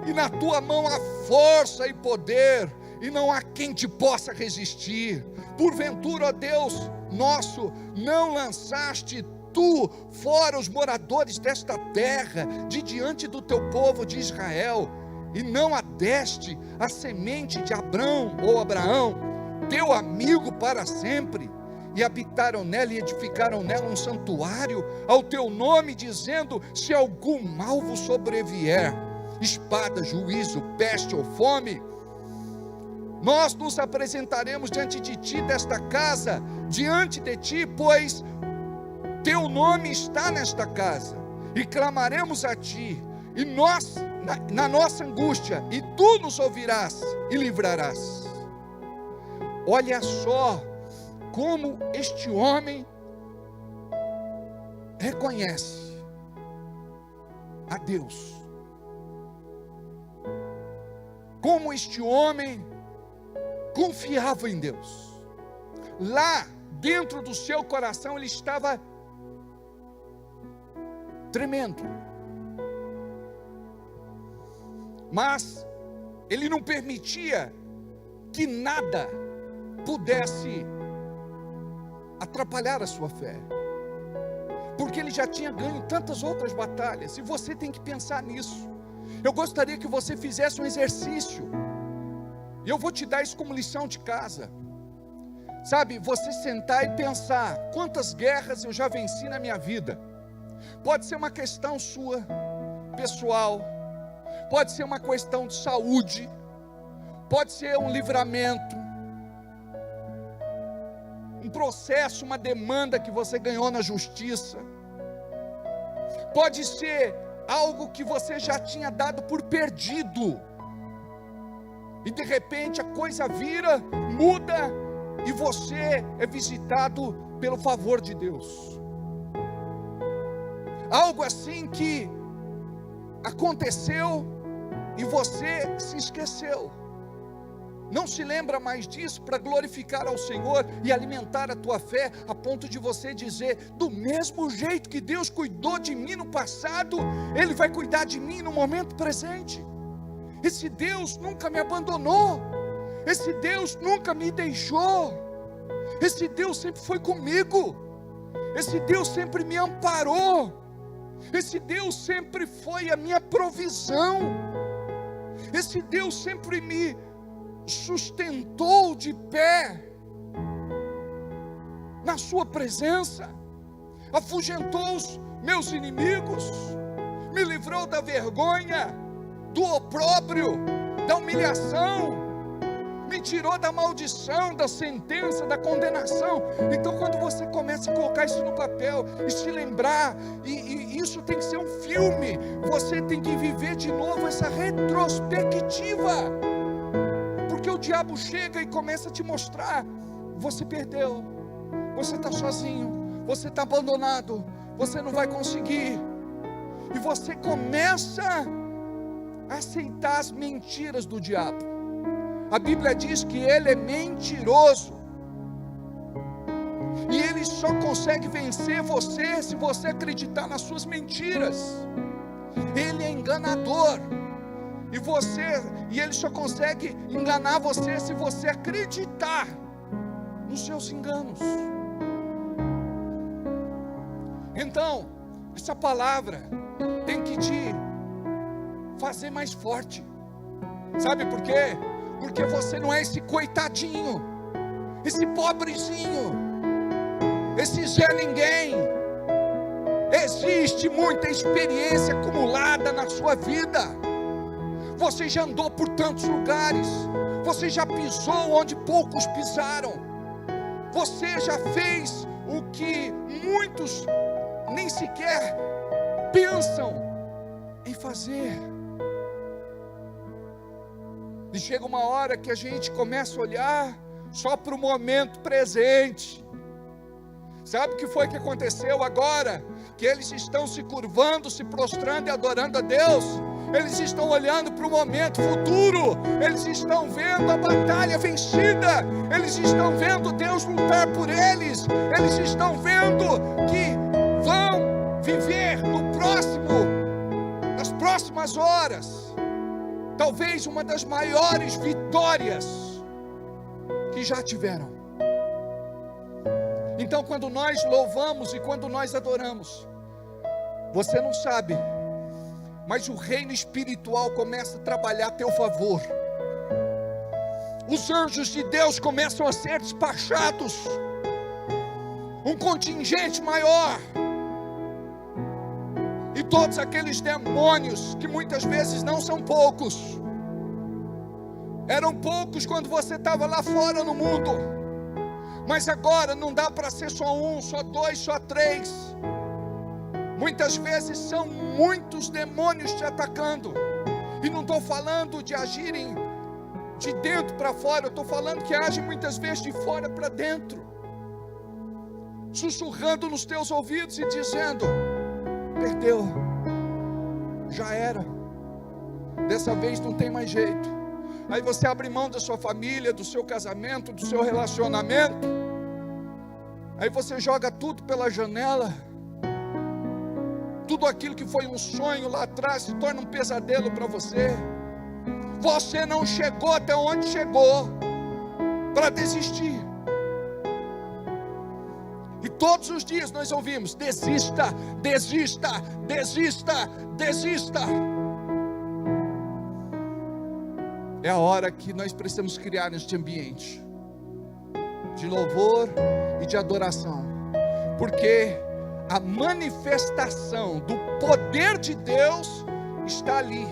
e na tua mão há força e poder, e não há quem te possa resistir. Porventura, ó Deus nosso, não lançaste tu fora os moradores desta terra, de diante do teu povo de Israel, e não adeste a semente de Abrão, ou Abraão, teu amigo para sempre, e habitaram nela e edificaram nela um santuário ao teu nome, dizendo: se algum mal vos sobrevier, espada, juízo, peste ou fome, nós nos apresentaremos diante de ti, desta casa, diante de ti, pois teu nome está nesta casa, e clamaremos a ti, e nós, na nossa angústia, e tu nos ouvirás e livrarás. Olha só como este homem reconhece a Deus, como este homem confiava em Deus. Lá dentro do seu coração ele estava tremendo, mas ele não permitia que nada pudesse atrapalhar a sua fé, porque ele já tinha ganho tantas outras batalhas. E você tem que pensar nisso. Eu gostaria que você fizesse um exercício, e eu vou te dar isso como lição de casa. Sabe, você sentar e pensar: quantas guerras eu já venci na minha vida? Pode ser uma questão sua, pessoal, pode ser uma questão de saúde, pode ser um livramento, um processo, uma demanda que você ganhou na justiça, pode ser algo que você já tinha dado por perdido, e de repente a coisa vira, muda, e você é visitado pelo favor de Deus. Algo assim que aconteceu e você se esqueceu. Não se lembra mais disso para glorificar ao Senhor e alimentar a tua fé, a ponto de você dizer: do mesmo jeito que Deus cuidou de mim no passado, Ele vai cuidar de mim no momento presente. Esse Deus nunca me abandonou, esse Deus nunca me deixou, esse Deus sempre foi comigo, esse Deus sempre me amparou, esse Deus sempre foi a minha provisão, esse Deus sempre me sustentou de pé na sua presença, afugentou os meus inimigos, me livrou da vergonha, do opróbrio, da humilhação, me tirou da maldição, da sentença, da condenação. Então, quando você começa a colocar isso no papel e se lembrar, e isso tem que ser um filme, você tem que viver de novo essa retrospectiva, porque o diabo chega e começa a te mostrar: você perdeu, você está sozinho, você está abandonado, você não vai conseguir, e você começa a aceitar as mentiras do diabo. A Bíblia diz que ele é mentiroso, e ele só consegue vencer você se você acreditar nas suas mentiras. Ele é enganador, e ele só consegue enganar você se você acreditar nos seus enganos. Então, essa palavra tem que te fazer mais forte. Sabe por quê? Porque você não é esse coitadinho, esse pobrezinho, esse Zé Ninguém. Existe muita experiência acumulada na sua vida. Você já andou por tantos lugares, você já pisou onde poucos pisaram, você já fez o que muitos nem sequer pensam em fazer. E chega uma hora que a gente começa a olhar só para o momento presente. Sabe o que foi que aconteceu agora? Que eles estão se curvando, se prostrando e adorando a Deus. Eles estão olhando para o momento futuro. Eles estão vendo a batalha vencida. Eles estão vendo Deus lutar por eles. Eles estão vendo que vão viver nas próximas horas, talvez uma das maiores vitórias que já tiveram. Então, quando nós louvamos e quando nós adoramos, você não sabe, mas o reino espiritual começa a trabalhar a teu favor. Os anjos de Deus começam a ser despachados, um contingente maior, e todos aqueles demônios, que muitas vezes não são poucos, eram poucos quando você estava lá fora no mundo, mas agora não dá para ser só um, só dois, só três. Muitas vezes são muitos demônios te atacando, e não estou falando de agirem de dentro para fora, eu estou falando que agem muitas vezes de fora para dentro, sussurrando nos teus ouvidos e dizendo: perdeu, já era, dessa vez não tem mais jeito. Aí você abre mão da sua família, do seu casamento, do seu relacionamento, aí você joga tudo pela janela. Tudo aquilo que foi um sonho lá atrás se torna um pesadelo para você. Você não chegou até onde chegou para desistir. E todos os dias nós ouvimos: desista, desista, desista, desista. É a hora que nós precisamos criar este ambiente de louvor e de adoração, porque a manifestação do poder de Deus está ali,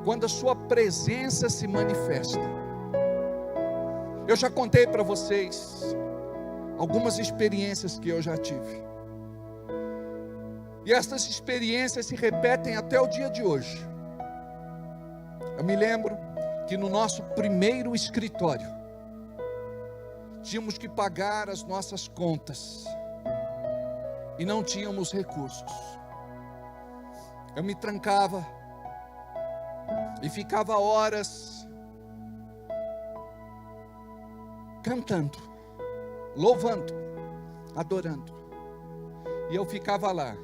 quando a sua presença se manifesta. Eu já contei para vocês algumas experiências que eu já tive, e essas experiências se repetem até o dia de hoje. Eu me lembro que no nosso primeiro escritório, tínhamos que pagar as nossas contas, e não tínhamos recursos. Eu me trancava e ficava horas cantando, louvando, adorando. E eu ficava lá.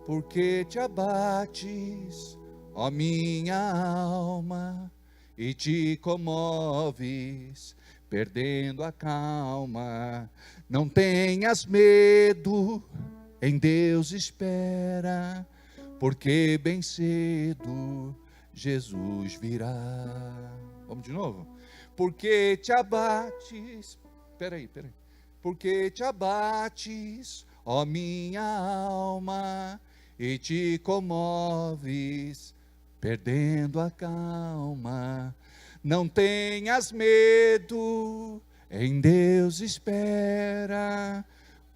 Porque te abates, ó minha alma, e te comoves, perdendo a calma. Não tenhas medo, em Deus espera, porque bem cedo Jesus virá. Vamos de novo? Porque te abates, peraí. Porque te abates, ó minha alma, e te comoves, perdendo a calma. Não tenhas medo, em Deus espera,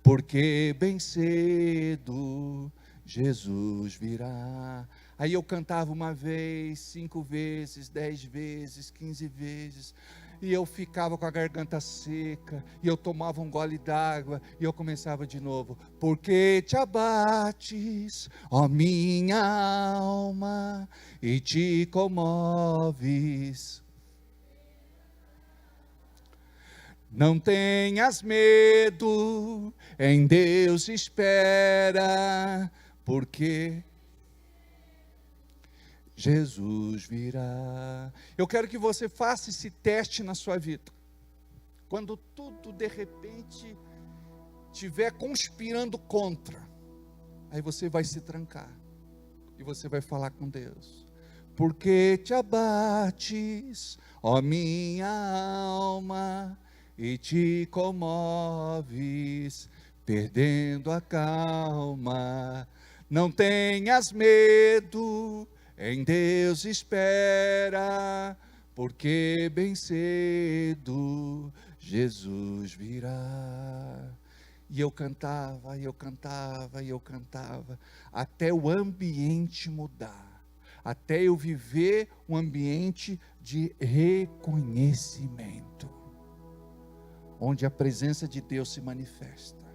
porque bem cedo Jesus virá. Aí eu cantava uma vez, 5 vezes, 10 vezes, 15 vezes, e eu ficava com a garganta seca, e eu tomava um gole d'água, e eu começava de novo. Porque te abates, ó minha alma, e te comoves. Não tenhas medo, em Deus espera, porque Jesus virá. Eu quero que você faça esse teste na sua vida. Quando tudo de repente estiver conspirando contra, aí você vai se trancar e você vai falar com Deus. Porque te abates, ó minha alma, e te comoves, perdendo a calma. Não tenhas medo, em Deus espera, porque bem cedo Jesus virá. E eu cantava, até o ambiente mudar, até eu viver um ambiente de reconhecimento, onde a presença de Deus se manifesta.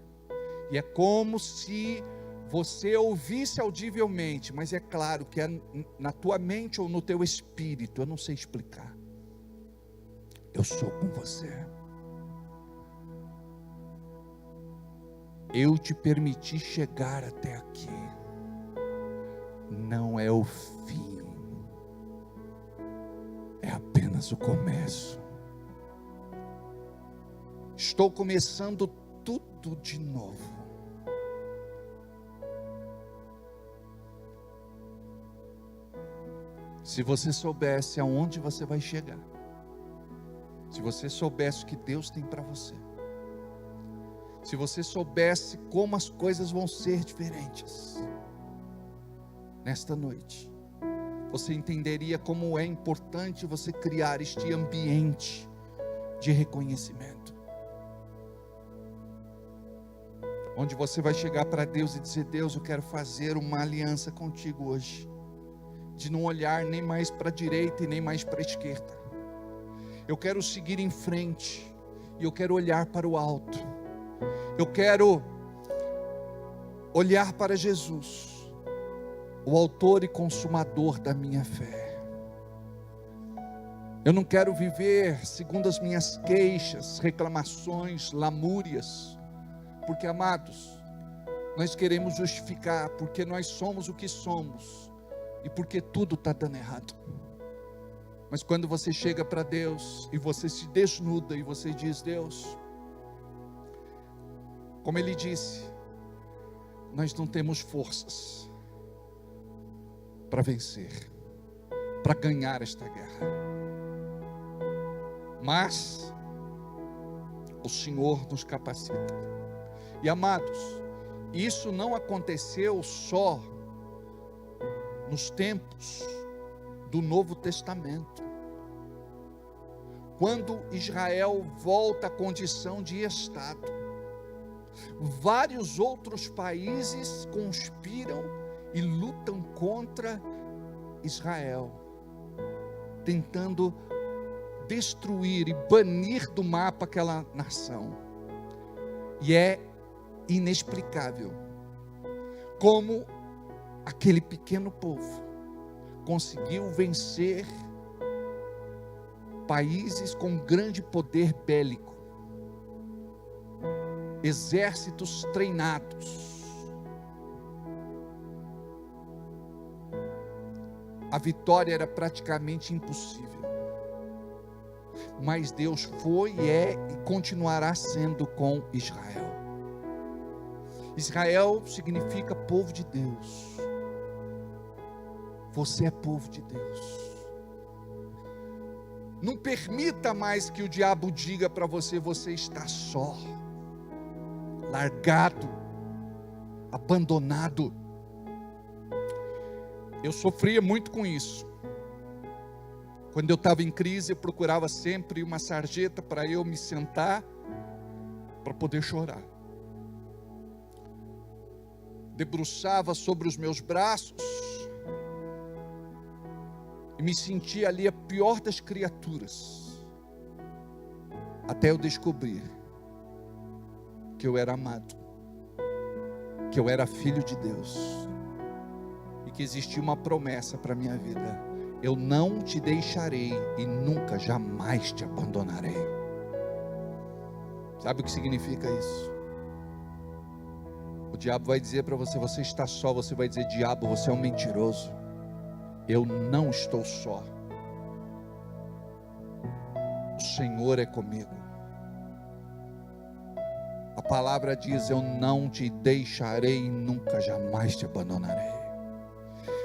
E é como se você ouvisse audivelmente, mas é claro que é na tua mente ou no teu espírito, eu não sei explicar. Eu sou com você. Eu te permiti chegar até aqui. Não é o fim, é apenas o começo. Estou começando tudo de novo. Se você soubesse aonde você vai chegar, se você soubesse o que Deus tem para você, se você soubesse como as coisas vão ser diferentes, nesta noite, você entenderia como é importante você criar este ambiente de reconhecimento, onde você vai chegar para Deus e dizer: Deus, eu quero fazer uma aliança contigo hoje, de não olhar nem mais para a direita e nem mais para a esquerda. Eu quero seguir em frente, e eu quero olhar para o alto. Eu quero olhar para Jesus, o autor e consumador da minha fé. Eu não quero viver segundo as minhas queixas, reclamações, lamúrias, porque, amados, nós queremos justificar, porque nós somos o que somos, e porque tudo está dando errado. Mas quando você chega para Deus, e você se desnuda, e você diz: Deus, como Ele disse, nós não temos forças para vencer, para ganhar esta guerra, mas o Senhor nos capacita. E, amados, isso não aconteceu só nos tempos do Novo Testamento, quando Israel volta à condição de Estado. Vários outros países conspiram e lutam contra Israel, tentando destruir e banir do mapa aquela nação. E é inexplicável como aquele pequeno povo conseguiu vencer países com grande poder bélico, exércitos treinados. A vitória era praticamente impossível, mas Deus foi, é e continuará sendo com Israel. Israel significa povo de Deus. Você é povo de Deus. Não permita mais que o diabo diga para você: você está só, largado, abandonado. Eu sofria muito com isso. Quando eu estava em crise, eu procurava sempre uma sarjeta para eu me sentar, para poder chorar. Debruçava sobre os meus braços e me sentia ali a pior das criaturas, até eu descobrir que eu era amado, que eu era filho de Deus, e que existia uma promessa para a minha vida: eu não te deixarei e nunca, jamais te abandonarei. Sabe o que significa isso? O diabo vai dizer para você: você está só. Você vai dizer: diabo, você é um mentiroso. Eu não estou só. O Senhor é comigo. A palavra diz: eu não te deixarei e nunca, jamais te abandonarei.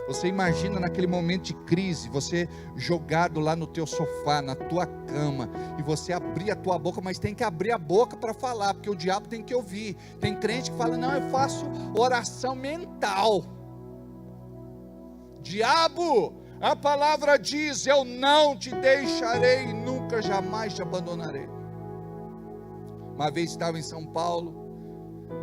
Você imagina naquele momento de crise, você jogado lá no teu sofá, na tua cama, e você abrir a tua boca, mas tem que abrir a boca para falar, porque o diabo tem que ouvir. Tem crente que fala: não, eu faço oração mental. Diabo, a palavra diz: eu não te deixarei e nunca, jamais te abandonarei. Uma vez estava em São Paulo,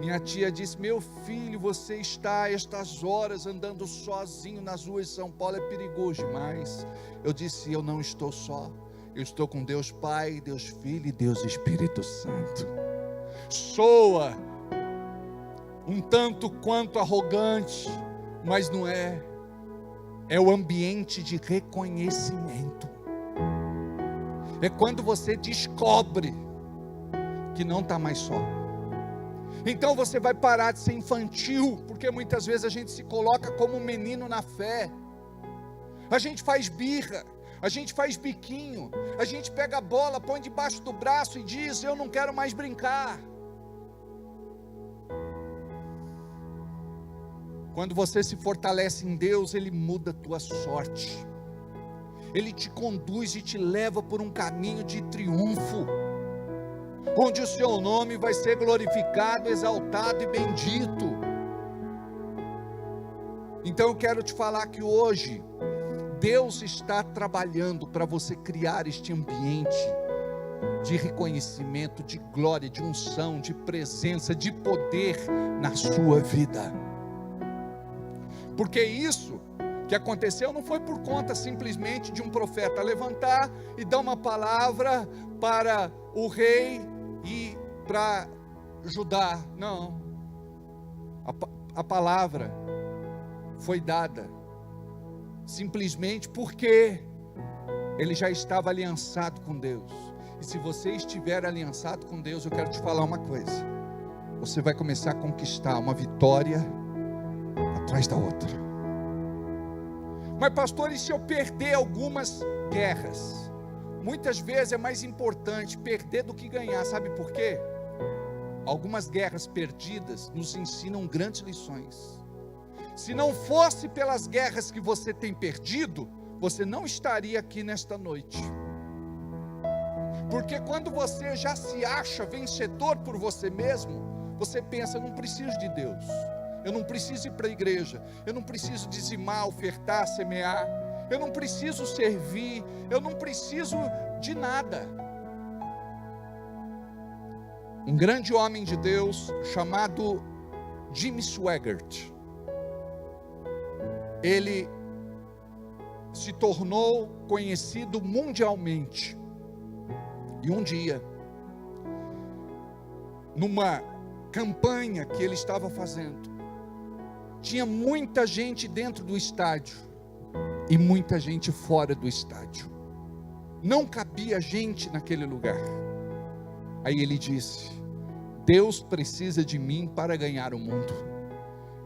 minha tia disse: meu filho, você está a estas horas andando sozinho nas ruas de São Paulo, é perigoso demais. Eu disse: eu não estou só, eu estou com Deus Pai, Deus Filho e Deus Espírito Santo. Soa um tanto quanto arrogante, mas não é. É o ambiente de reconhecimento. É quando você descobre que não está mais só. Então você vai parar de ser infantil, porque muitas vezes a gente se coloca como um menino na fé. A gente faz birra, a gente faz biquinho, a gente pega a bola, põe debaixo do braço e diz: eu não quero mais brincar. Quando você se fortalece em Deus, Ele muda a tua sorte. Ele te conduz e te leva por um caminho de triunfo, onde o seu nome vai ser glorificado, exaltado e bendito. Então eu quero te falar que hoje Deus está trabalhando para você criar este ambiente de reconhecimento, de glória, de unção, de presença, de poder na sua vida. Porque isso que aconteceu não foi por conta simplesmente de um profeta levantar e dar uma palavra para o rei e para Judá. Não, a palavra foi dada simplesmente porque ele já estava aliançado com Deus. E se você estiver aliançado com Deus, eu quero te falar uma coisa: você vai começar a conquistar uma vitória atrás da outra. Mas pastor, e se eu perder algumas guerras? Muitas vezes é mais importante perder do que ganhar. Sabe por quê? Algumas guerras perdidas nos ensinam grandes lições. Se não fosse pelas guerras que você tem perdido, você não estaria aqui nesta noite. Porque quando você já se acha vencedor por você mesmo, você pensa: eu não preciso de Deus, eu não preciso ir para a igreja, eu não preciso dizimar, ofertar, semear, eu não preciso servir, eu não preciso de nada. Um grande homem de Deus chamado Jim Swaggart, ele se tornou conhecido mundialmente. E um dia, numa campanha que ele estava fazendo, tinha muita gente dentro do estádio e muita gente fora do estádio. Não cabia gente naquele lugar. Aí ele disse: Deus precisa de mim para ganhar o mundo.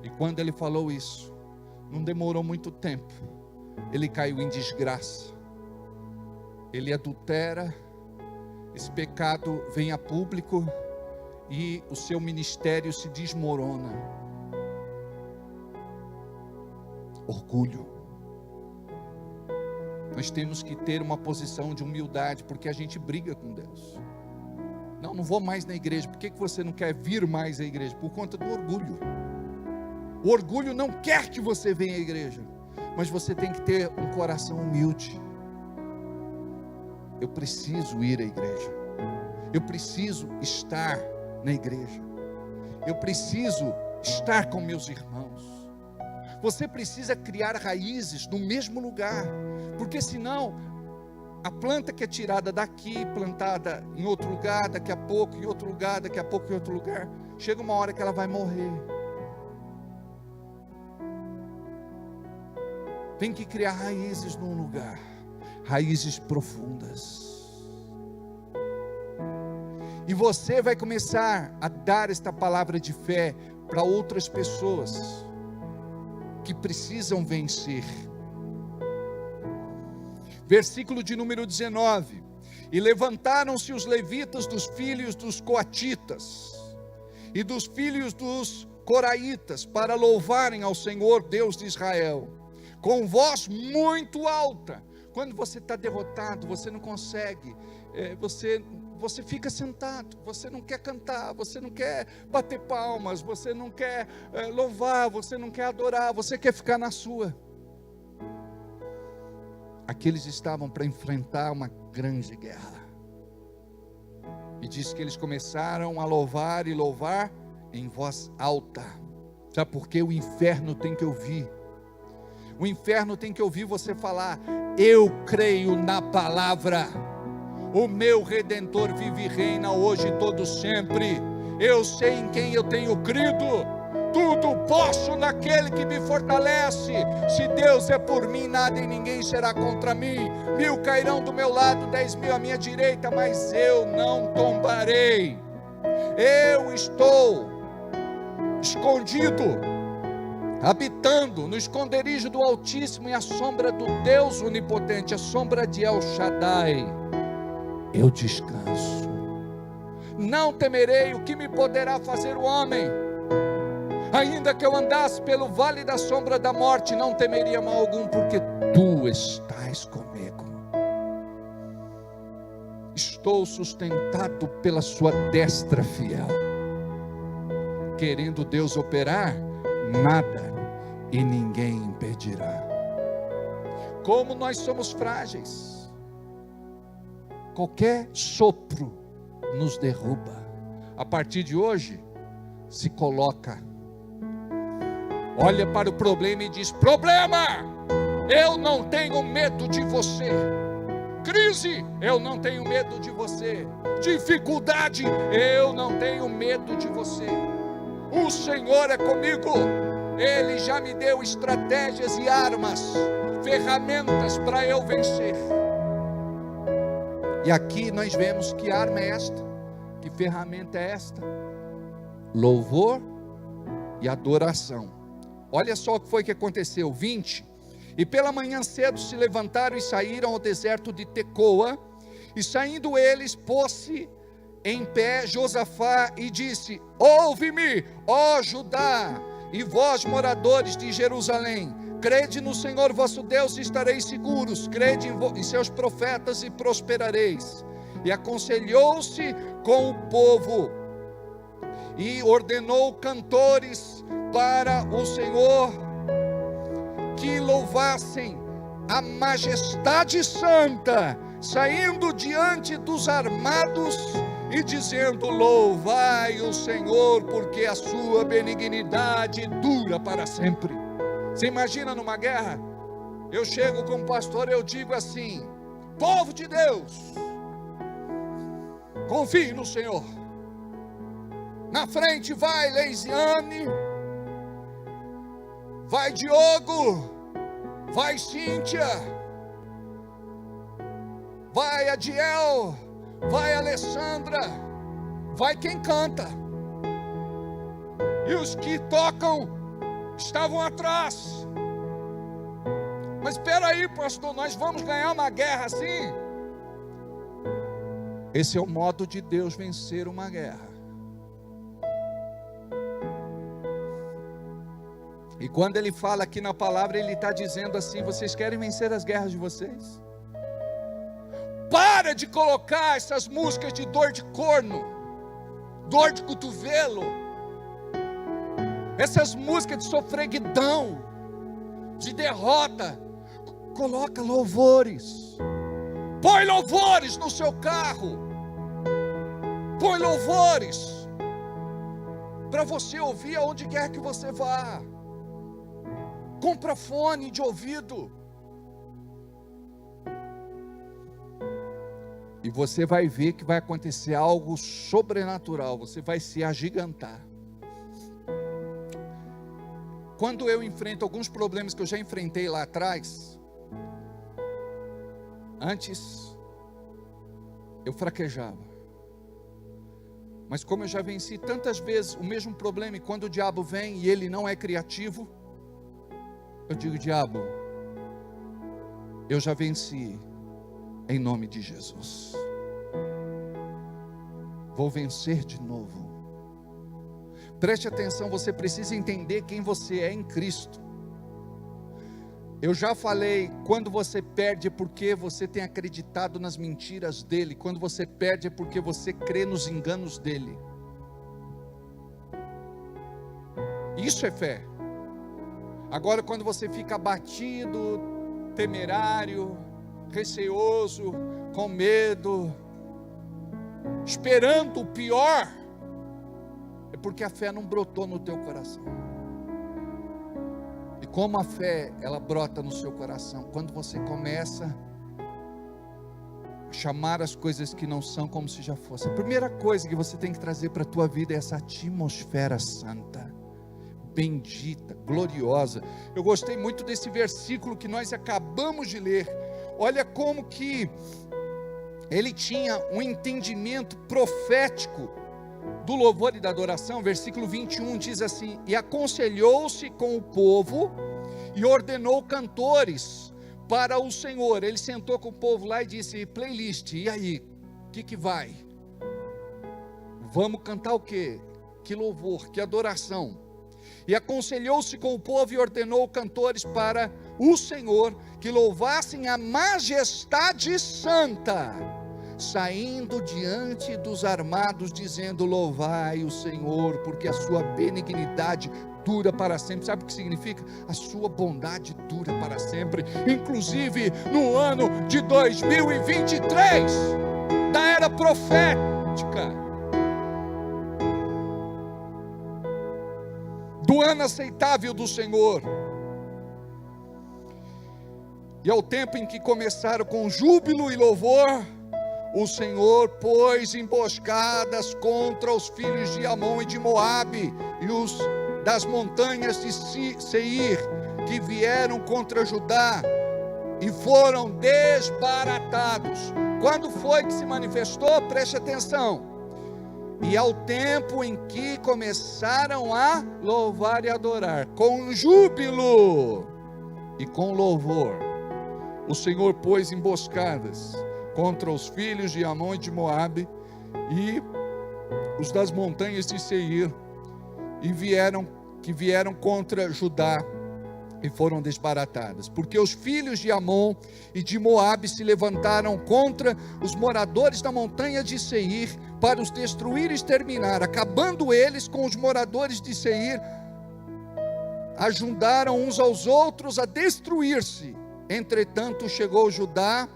E quando ele falou isso, não demorou muito tempo, ele caiu em desgraça. Ele adultera, esse pecado vem a público e o seu ministério se desmorona. Orgulho. Nós temos que ter uma posição de humildade, porque a gente briga com Deus. Não vou mais na igreja. Por que você não quer vir mais à igreja? Por conta do orgulho. O orgulho não quer que você venha à igreja, mas você tem que ter um coração humilde. Eu preciso ir à igreja, eu preciso estar na igreja, eu preciso estar com meus irmãos. Você precisa criar raízes no mesmo lugar, porque senão a planta que é tirada daqui, plantada em outro lugar, daqui a pouco em outro lugar, daqui a pouco em outro lugar, chega uma hora que ela vai morrer. Tem que criar raízes num lugar, raízes profundas. E você vai começar a dar esta palavra de fé para outras pessoas que precisam vencer. Versículo de número 19: E levantaram-se os levitas dos filhos dos coatitas e dos filhos dos coraitas para louvarem ao Senhor Deus de Israel com voz muito alta. Quando você está derrotado, você não consegue, você fica sentado, você não quer cantar, você não quer bater palmas, você não quer louvar, você não quer adorar, você quer ficar na sua. Aqueles estavam para enfrentar uma grande guerra, e diz que eles começaram a louvar e louvar em voz alta. Sabe por quê? O inferno tem que ouvir. O inferno tem que ouvir você falar: eu creio na palavra, o meu Redentor vive e reina hoje e todo sempre, eu sei em quem eu tenho crido, tudo posso naquele que me fortalece. Se Deus é por mim, nada e ninguém será contra mim. 1000 cairão do meu lado, 10.000 à minha direita, mas eu não tombarei. Eu estou escondido, habitando no esconderijo do Altíssimo, e a sombra do Deus Onipotente, a sombra de El Shaddai, eu descanso. Não temerei o que me poderá fazer o homem. Ainda que eu andasse pelo vale da sombra da morte, não temeria mal algum, porque tu estás comigo. Estou sustentado pela sua destra fiel. Querendo Deus operar, nada e ninguém impedirá. Como nós somos frágeis, qualquer sopro nos derruba. A partir de hoje, se coloca, olha para o problema e diz: problema, eu não tenho medo de você. Crise, eu não tenho medo de você. Dificuldade, eu não tenho medo de você. O Senhor é comigo. Ele já me deu estratégias e armas, ferramentas para eu vencer. E aqui nós vemos que arma é esta, que ferramenta é esta: louvor e adoração. Olha só o que foi que aconteceu. 20: E pela manhã cedo se levantaram e saíram ao deserto de Tecoa. E saindo eles, pôs-se em pé Josafá e disse: ouve-me, ó Judá, e vós moradores de Jerusalém, crede no Senhor vosso Deus e estareis seguros, crede em seus profetas e prosperareis. E aconselhou-se com o povo e ordenou cantores para o Senhor que louvassem a majestade santa, saindo diante dos armados e dizendo: louvai o Senhor, porque a sua benignidade dura para sempre. Você imagina numa guerra? Eu chego como pastor, eu digo assim: povo de Deus, confie no Senhor. Na frente vai Leisiane, Vai Diogo, vai Cíntia, vai Adiel, vai Alessandra, vai quem canta. E os que tocam estavam atrás. Mas espera aí, pastor, nós vamos ganhar uma guerra assim? Esse é o modo de Deus vencer uma guerra. E quando ele fala aqui na palavra, ele está dizendo assim: vocês querem vencer as guerras de vocês? Para de colocar essas músicas de dor de corno, dor de cotovelo, essas músicas de sofreguidão, de derrota. Coloca louvores. Põe louvores no seu carro. Põe louvores para você ouvir aonde quer que você vá. Compra fone de ouvido. E você vai ver que vai acontecer algo sobrenatural. Você vai se agigantar. Quando eu enfrento alguns problemas que eu já enfrentei lá atrás, antes eu fraquejava. Mas como eu já venci tantas vezes o mesmo problema, e quando o diabo vem e ele não é criativo, eu digo: diabo, eu já venci em nome de Jesus. Vou vencer de novo. Preste atenção, você precisa entender quem você é em Cristo. Eu já falei, quando você perde é porque você tem acreditado nas mentiras dele. Quando você perde é porque você crê nos enganos dele. Isso é fé. Agora, quando você fica abatido, temerário, receoso, com medo, esperando o pior, é porque a fé não brotou no teu coração. E como a fé, ela brota no seu coração? Quando você começa a chamar as coisas que não são como se já fossem. A primeira coisa que você tem que trazer para a tua vida é essa atmosfera santa, bendita, gloriosa. Eu gostei muito desse versículo que nós acabamos de ler. Olha como que ele tinha um entendimento profético do louvor e da adoração. Versículo 21 diz assim: e aconselhou-se com o povo e ordenou cantores para o Senhor. Ele sentou com o povo lá e disse: playlist, e aí? O que vai? Vamos cantar o quê? Que louvor, que adoração. E aconselhou-se com o povo e ordenou cantores para o Senhor que louvassem a majestade santa, saindo diante dos armados, dizendo: louvai o Senhor, porque a sua benignidade dura para sempre. Sabe o que significa? A sua bondade dura para sempre. Inclusive no ano de 2023, da era profética, do ano aceitável do Senhor. E ao tempo em que começaram com júbilo e louvor, o Senhor pôs emboscadas contra os filhos de Amon e de Moabe, e os das montanhas de Seir, que vieram contra Judá, e foram desbaratados. Quando foi que se manifestou? Preste atenção. E ao tempo em que começaram a louvar e adorar, com júbilo e com louvor, o Senhor pôs emboscadas contra os filhos de Amon e de Moabe, e os das montanhas de Seir, e vieram contra Judá, e foram desbaratadas, porque os filhos de Amon e de Moabe se levantaram contra os moradores da montanha de Seir, para os destruir e exterminar. Acabando eles com os moradores de Seir, ajudaram uns aos outros a destruir-se. Entretanto chegou Judá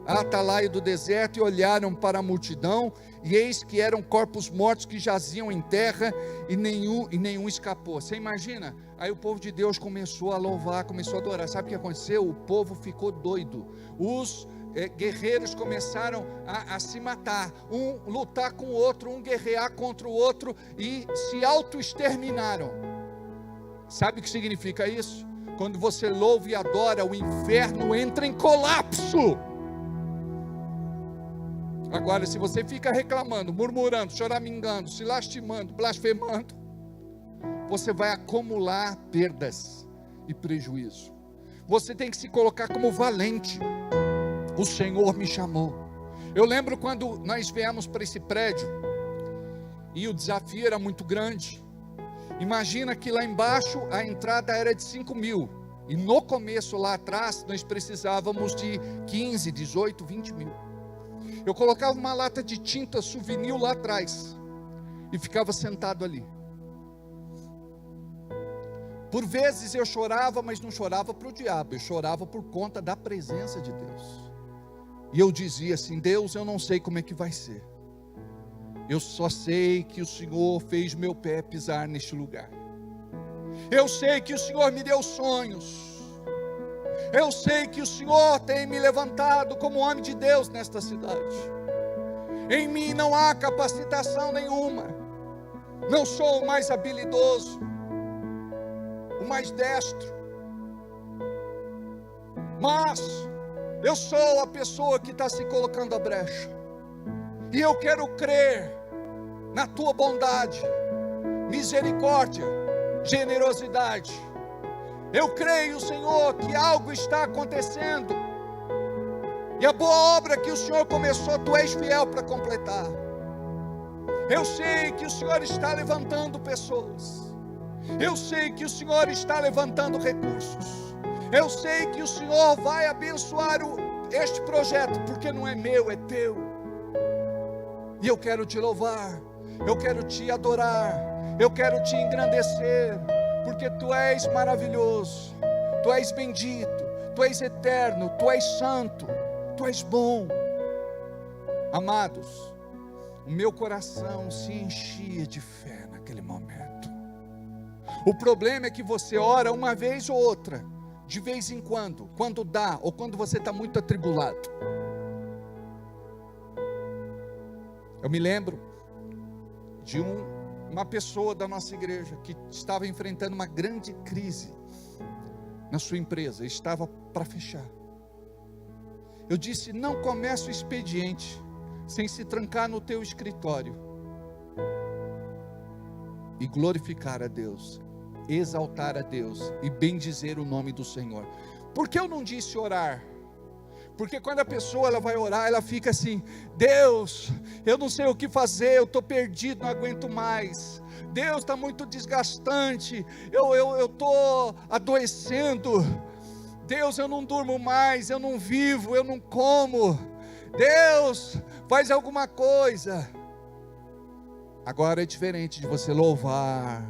à atalaia do deserto, e olharam para a multidão, e eis que eram corpos mortos que jaziam em terra, e nenhum escapou. Você imagina? Aí o povo de Deus começou a louvar, começou a adorar. Sabe o que aconteceu? O povo ficou doido. Os guerreiros começaram a se matar, um lutar com o outro, um guerrear contra o outro, e se auto-exterminaram. Sabe o que significa isso? Quando você louva e adora, o inferno entra em colapso. Agora, se você fica reclamando, murmurando, choramingando, se lastimando, blasfemando, você vai acumular perdas e prejuízo. Você tem que se colocar como valente. O Senhor me chamou. Eu lembro quando nós viemos para esse prédio, e o desafio era muito grande. Imagina que lá embaixo a entrada era de 5.000, e no começo lá atrás nós precisávamos de 15, 18, 20 mil. Eu colocava uma lata de tinta souvenir lá atrás e ficava sentado ali. Por vezes eu chorava, mas não chorava para o diabo, eu chorava por conta da presença de Deus. E eu dizia assim: Deus, eu não sei como é que vai ser, eu só sei que o Senhor fez meu pé pisar neste lugar. Eu sei que o Senhor me deu sonhos. Eu sei que o Senhor tem me levantado como homem de Deus nesta cidade. Em mim não há capacitação nenhuma. Não sou o mais habilidoso, o mais destro. Mas eu sou a pessoa que está se colocando à brecha. E eu quero crer na tua bondade, misericórdia, generosidade. Eu creio, Senhor, que algo está acontecendo, e a boa obra que o Senhor começou, tu és fiel para completar. Eu sei que o Senhor está levantando pessoas. Eu sei que o Senhor está levantando recursos. Eu sei que o Senhor vai abençoar este projeto, porque não é meu, é teu. E eu quero te louvar, eu quero te adorar, eu quero te engrandecer, porque tu és maravilhoso, tu és bendito, tu és eterno, tu és santo, tu és bom. Amados, o meu coração se enchia de fé naquele momento. O problema é que você ora uma vez ou outra, de vez em quando dá, ou quando você está muito atribulado. Eu me lembro de uma pessoa da nossa igreja que estava enfrentando uma grande crise na sua empresa, estava para fechar. Eu disse: não comece o expediente sem se trancar no teu escritório e glorificar a Deus, exaltar a Deus e bendizer o nome do Senhor. Por que eu não disse orar? Porque quando a pessoa ela vai orar, ela fica assim: Deus, eu não sei o que fazer, eu estou perdido, não aguento mais. Deus, está muito desgastante, eu estou adoecendo. Deus, eu não durmo mais, eu não vivo, eu não como. Deus, faz alguma coisa. Agora é diferente de você louvar,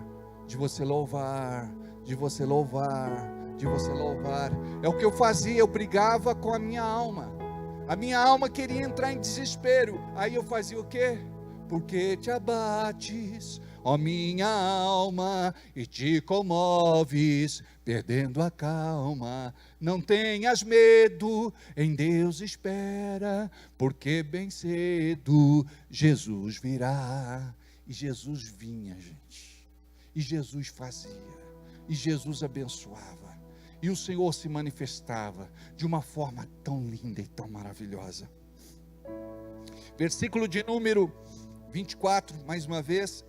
de você louvar, de você louvar, de você louvar. É o que eu fazia, eu brigava com a minha alma. A minha alma queria entrar em desespero. Aí eu fazia o quê? Porque te abates, ó minha alma, e te comoves, perdendo a calma. Não tenhas medo, em Deus espera, porque bem cedo Jesus virá. E Jesus vinha, gente. E Jesus fazia. E Jesus abençoava. E o Senhor se manifestava de uma forma tão linda e tão maravilhosa. Versículo de número 24, mais uma vez.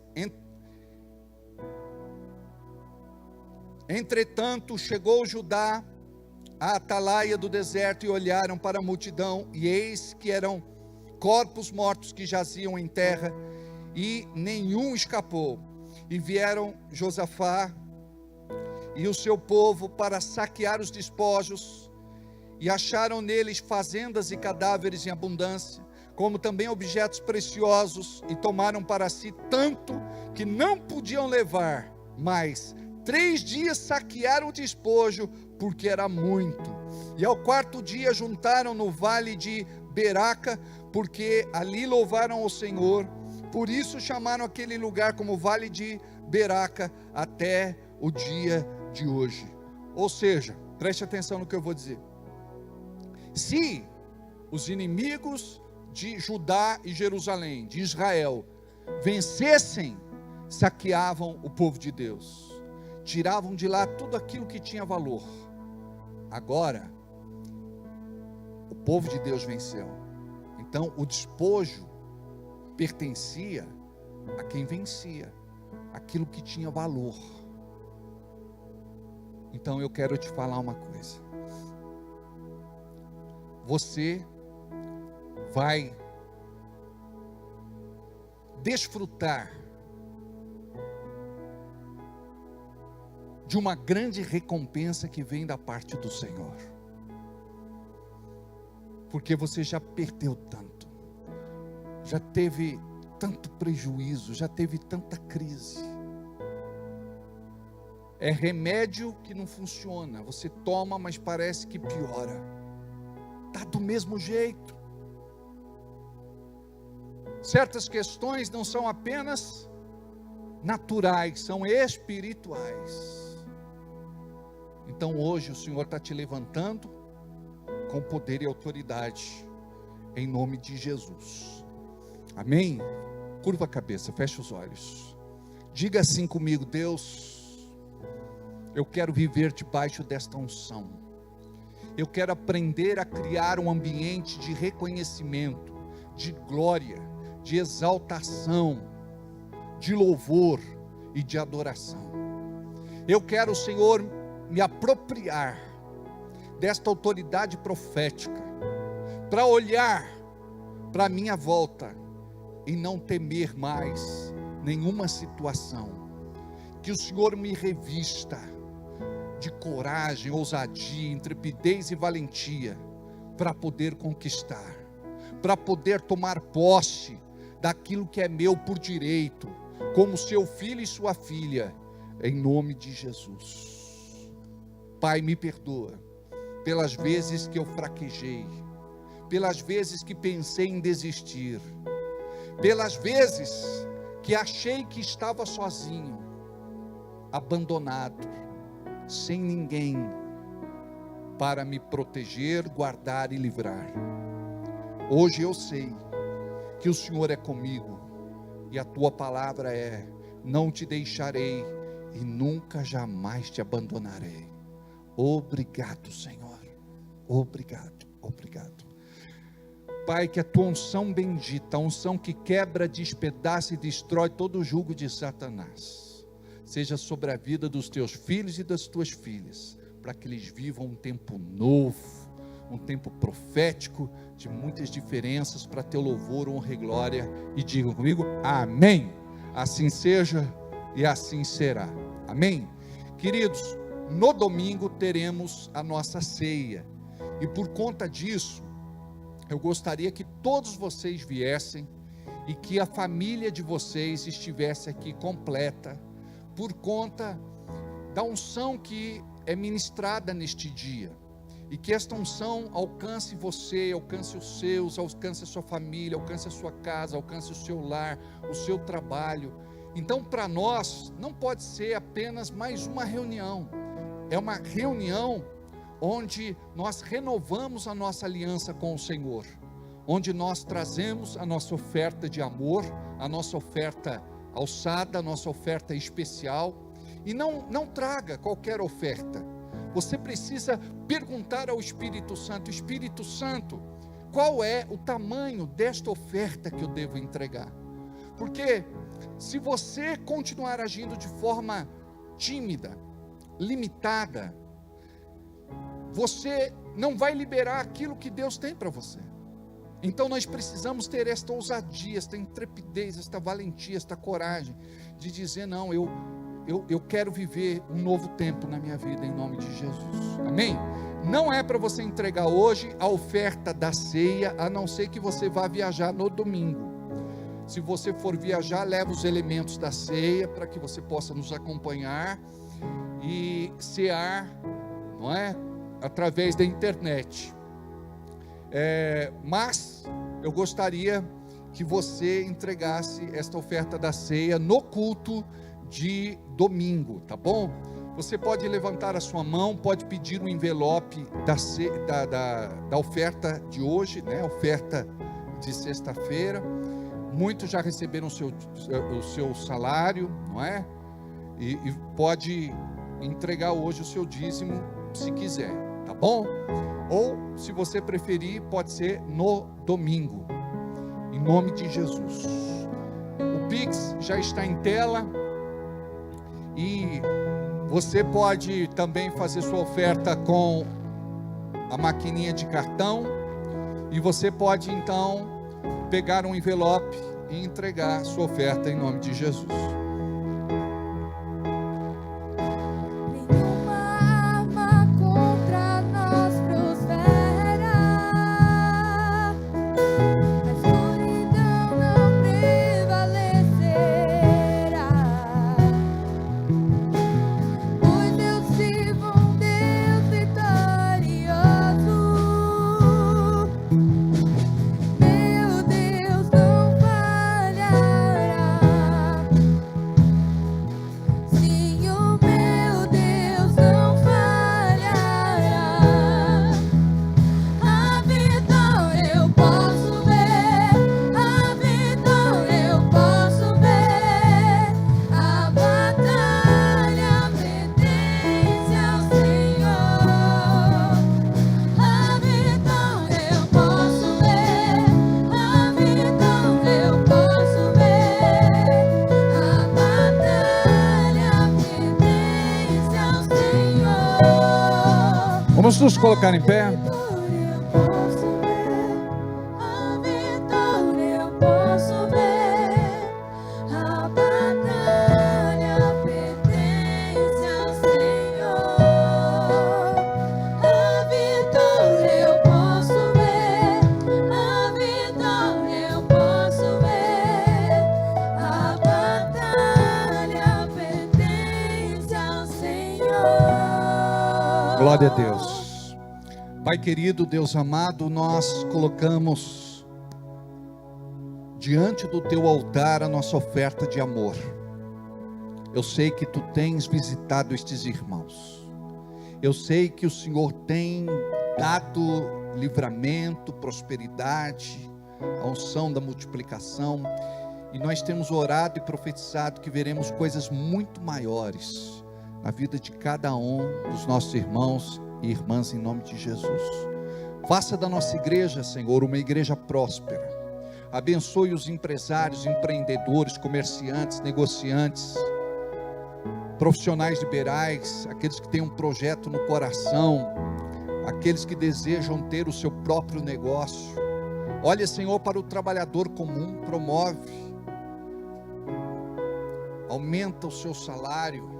Entretanto, chegou Judá à atalaia do deserto, e olharam para a multidão, e eis que eram corpos mortos que jaziam em terra, e nenhum escapou. E vieram Josafá e o seu povo para saquear os despojos, e acharam neles fazendas e cadáveres em abundância, como também objetos preciosos, e tomaram para si tanto que não podiam levar, mas 3 dias saquearam o despojo, porque era muito. E ao 4º dia juntaram no vale de Beraca, porque ali louvaram ao Senhor. Por isso chamaram aquele lugar como Vale de Beraca até o dia de hoje. Ou seja, preste atenção no que eu vou dizer. Se os inimigos de Judá e Jerusalém, de Israel, vencessem, saqueavam o povo de Deus, tiravam de lá tudo aquilo que tinha valor. Agora, o povo de Deus venceu. Então, o despojo pertencia a quem vencia, aquilo que tinha valor. Então, eu quero te falar uma coisa. Você vai desfrutar de uma grande recompensa que vem da parte do Senhor, porque você já perdeu tanto, já teve tanto prejuízo, já teve tanta crise. É remédio que não funciona, você toma, mas parece que piora, está do mesmo jeito. Certas questões não são apenas naturais, são espirituais. Então hoje o Senhor está te levantando com poder e autoridade, em nome de Jesus. Amém? Curva a cabeça, fecha os olhos. Diga assim comigo: Deus, eu quero viver debaixo desta unção. Eu quero aprender a criar um ambiente de reconhecimento, de glória, de exaltação, de louvor e de adoração. Eu quero, Senhor, me apropriar desta autoridade profética, para olhar para a minha volta e não temer mais nenhuma situação. Que o Senhor me revista de coragem, ousadia, intrepidez e valentia, para poder conquistar, para poder tomar posse daquilo que é meu por direito, como seu filho e sua filha, em nome de Jesus. Pai, me perdoa pelas vezes que eu fraquejei, pelas vezes que pensei em desistir, pelas vezes que achei que estava sozinho, abandonado, sem ninguém para me proteger, guardar e livrar. Hoje eu sei que o Senhor é comigo, e a tua palavra é: não te deixarei e nunca jamais te abandonarei. Obrigado, Senhor, obrigado, obrigado. Pai, que a tua unção bendita, a unção que quebra, despedaça e destrói todo o jugo de Satanás, seja sobre a vida dos teus filhos e das tuas filhas, para que eles vivam um tempo novo, um tempo profético, de muitas diferenças, para teu louvor, honra e glória. E digam comigo: amém. Assim seja e assim será. Amém. Queridos, no domingo teremos a nossa ceia, e por conta disso, eu gostaria que todos vocês viessem, e que a família de vocês estivesse aqui completa, por conta da unção que é ministrada neste dia, e que esta unção alcance você, alcance os seus, alcance a sua família, alcance a sua casa, alcance o seu lar, o seu trabalho. Então, para nós, não pode ser apenas mais uma reunião, é uma reunião onde nós renovamos a nossa aliança com o Senhor, onde nós trazemos a nossa oferta de amor, a nossa oferta alçada, a nossa oferta especial. E não traga qualquer oferta. Você precisa perguntar ao Espírito Santo: Espírito Santo, qual é o tamanho desta oferta que eu devo entregar? Porque se você continuar agindo de forma tímida, limitada, você não vai liberar aquilo que Deus tem para você. Então nós precisamos ter esta ousadia, esta intrepidez, esta valentia, esta coragem de dizer: não, eu quero viver um novo tempo na minha vida, em nome de Jesus. Amém? Não é para você entregar hoje a oferta da ceia, a não ser que você vá viajar no domingo. Se você for viajar, leva os elementos da ceia para que você possa nos acompanhar e cear, não é? Através da internet. Mas eu gostaria que você entregasse esta oferta da ceia no culto de domingo, tá bom? Você pode levantar a sua mão, pode pedir um envelope da oferta de hoje, né? Oferta de sexta-feira. Muitos já receberam o seu salário, não é? E pode entregar hoje o seu dízimo, se quiser, tá bom? Ou, se você preferir, pode ser no domingo, em nome de Jesus. O Pix já está em tela, e você pode também fazer sua oferta com a maquininha de cartão, e você pode então pegar um envelope e entregar sua oferta em nome de Jesus. Vamos nos colocar em pé. Glória a Deus. Pai querido, Deus amado, nós colocamos diante do teu altar a nossa oferta de amor. Eu sei que tu tens visitado estes irmãos. Eu sei que o Senhor tem dado livramento, prosperidade, a unção da multiplicação. E nós temos orado e profetizado que veremos coisas muito maiores na vida de cada um dos nossos irmãos e irmãs, em nome de Jesus. Faça da nossa igreja, Senhor, uma igreja próspera. Abençoe os empresários, empreendedores, comerciantes, negociantes, profissionais liberais, aqueles que têm um projeto no coração, aqueles que desejam ter o seu próprio negócio. Olha, Senhor, para o trabalhador comum, promove, aumenta o seu salário,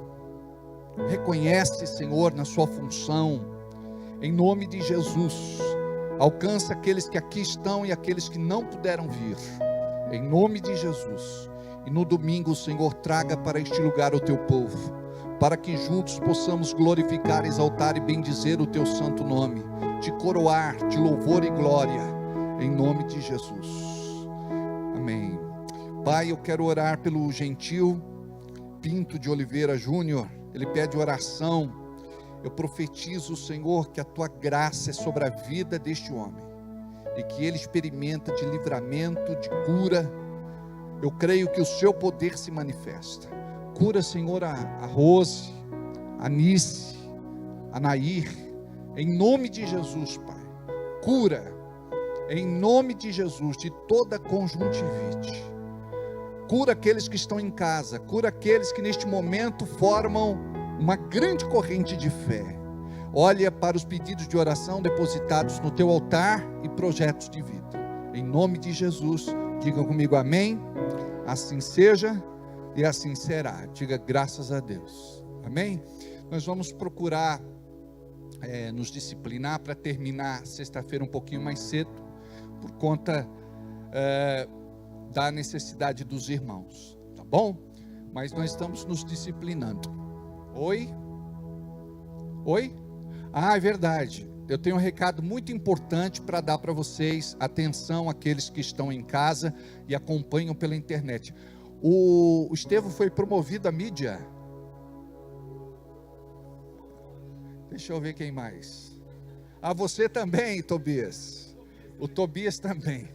reconhece, Senhor, na sua função, em nome de Jesus. Alcança aqueles que aqui estão e aqueles que não puderam vir, em nome de Jesus. E no domingo, Senhor, traga para este lugar o teu povo, para que juntos possamos glorificar, exaltar e bendizer o teu santo nome, te coroar de louvor e glória, em nome de Jesus. Amém. Pai, eu quero orar pelo gentil Pinto de Oliveira Júnior. Ele pede oração. Eu profetizo, Senhor, que a tua graça é sobre a vida deste homem, e que ele experimenta de livramento, de cura. Eu creio que o seu poder se manifesta. Cura, Senhor, a Rose, a Nice, a Nair, em nome de Jesus, Pai. Cura, em nome de Jesus, de toda conjuntivite. Cura aqueles que estão em casa, cura aqueles que neste momento formam uma grande corrente de fé. Olha para os pedidos de oração depositados no teu altar e projetos de vida. Em nome de Jesus, diga comigo amém. Assim seja e assim será. Diga graças a Deus. Amém? Nós vamos procurar nos disciplinar para terminar sexta-feira um pouquinho mais cedo, por conta da necessidade dos irmãos, tá bom? Mas nós estamos nos disciplinando. Oi? Oi? Ah, é verdade. Eu tenho um recado muito importante para dar para vocês. Atenção, aqueles que estão em casa e acompanham pela internet. O Estevão foi promovido à mídia. Deixa eu ver quem mais. Ah, você também, Tobias. O Tobias também.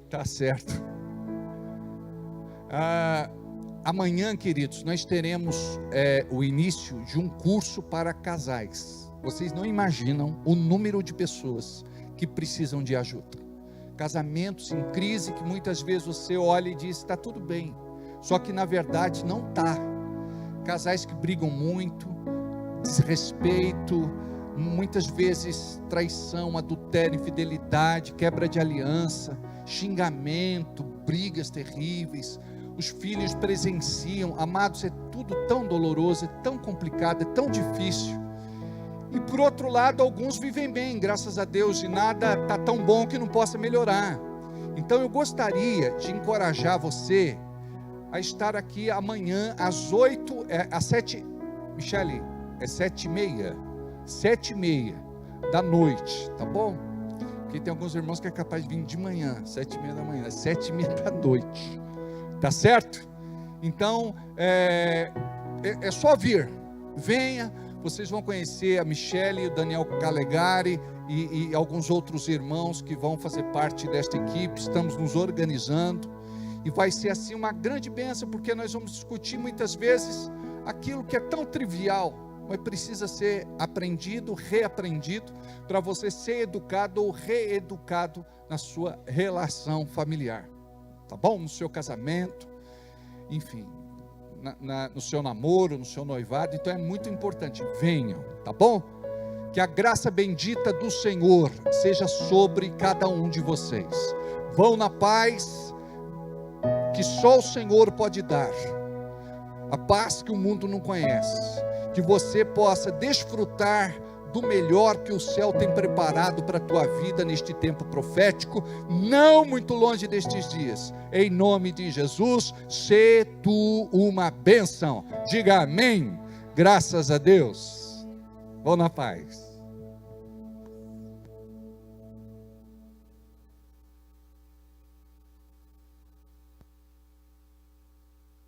Tá certo. Amanhã, queridos, nós teremos o início de um curso para casais. Vocês não imaginam o número de pessoas que precisam de ajuda. Casamentos em crise que muitas vezes você olha e diz, está tudo bem. Só que na verdade não está. Casais que brigam muito, desrespeito, muitas vezes traição, adultério, infidelidade, quebra de aliança, xingamento, brigas terríveis. Os filhos presenciam, amados, é tudo tão doloroso, é tão complicado, é tão difícil. E por outro lado, alguns vivem bem, graças a Deus, e nada está tão bom que não possa melhorar. Então eu gostaria de encorajar você a estar aqui amanhã às 8, às 7, Michele, é 7h30, 7h30 da noite, tá bom? Porque tem alguns irmãos que é capaz de vir de manhã, 7h30 da manhã, 7h30 da noite. Tá certo? Então, é só vir, venha, vocês vão conhecer a Michele, o Daniel Calegari e alguns outros irmãos que vão fazer parte desta equipe. Estamos nos organizando e vai ser assim uma grande bênção, porque nós vamos discutir muitas vezes aquilo que é tão trivial, mas precisa ser aprendido, reaprendido, para você ser educado ou reeducado na sua relação familiar. Tá bom? No seu casamento, enfim, no seu namoro, no seu noivado. Então é muito importante, venham, tá bom? Que a graça bendita do Senhor seja sobre cada um de vocês. Vão na paz que só o Senhor pode dar, a paz que o mundo não conhece, que você possa desfrutar do melhor que o céu tem preparado para a tua vida neste tempo profético, não muito longe destes dias. Em nome de Jesus, sê tu uma bênção. Diga amém. Graças a Deus. Vão na paz.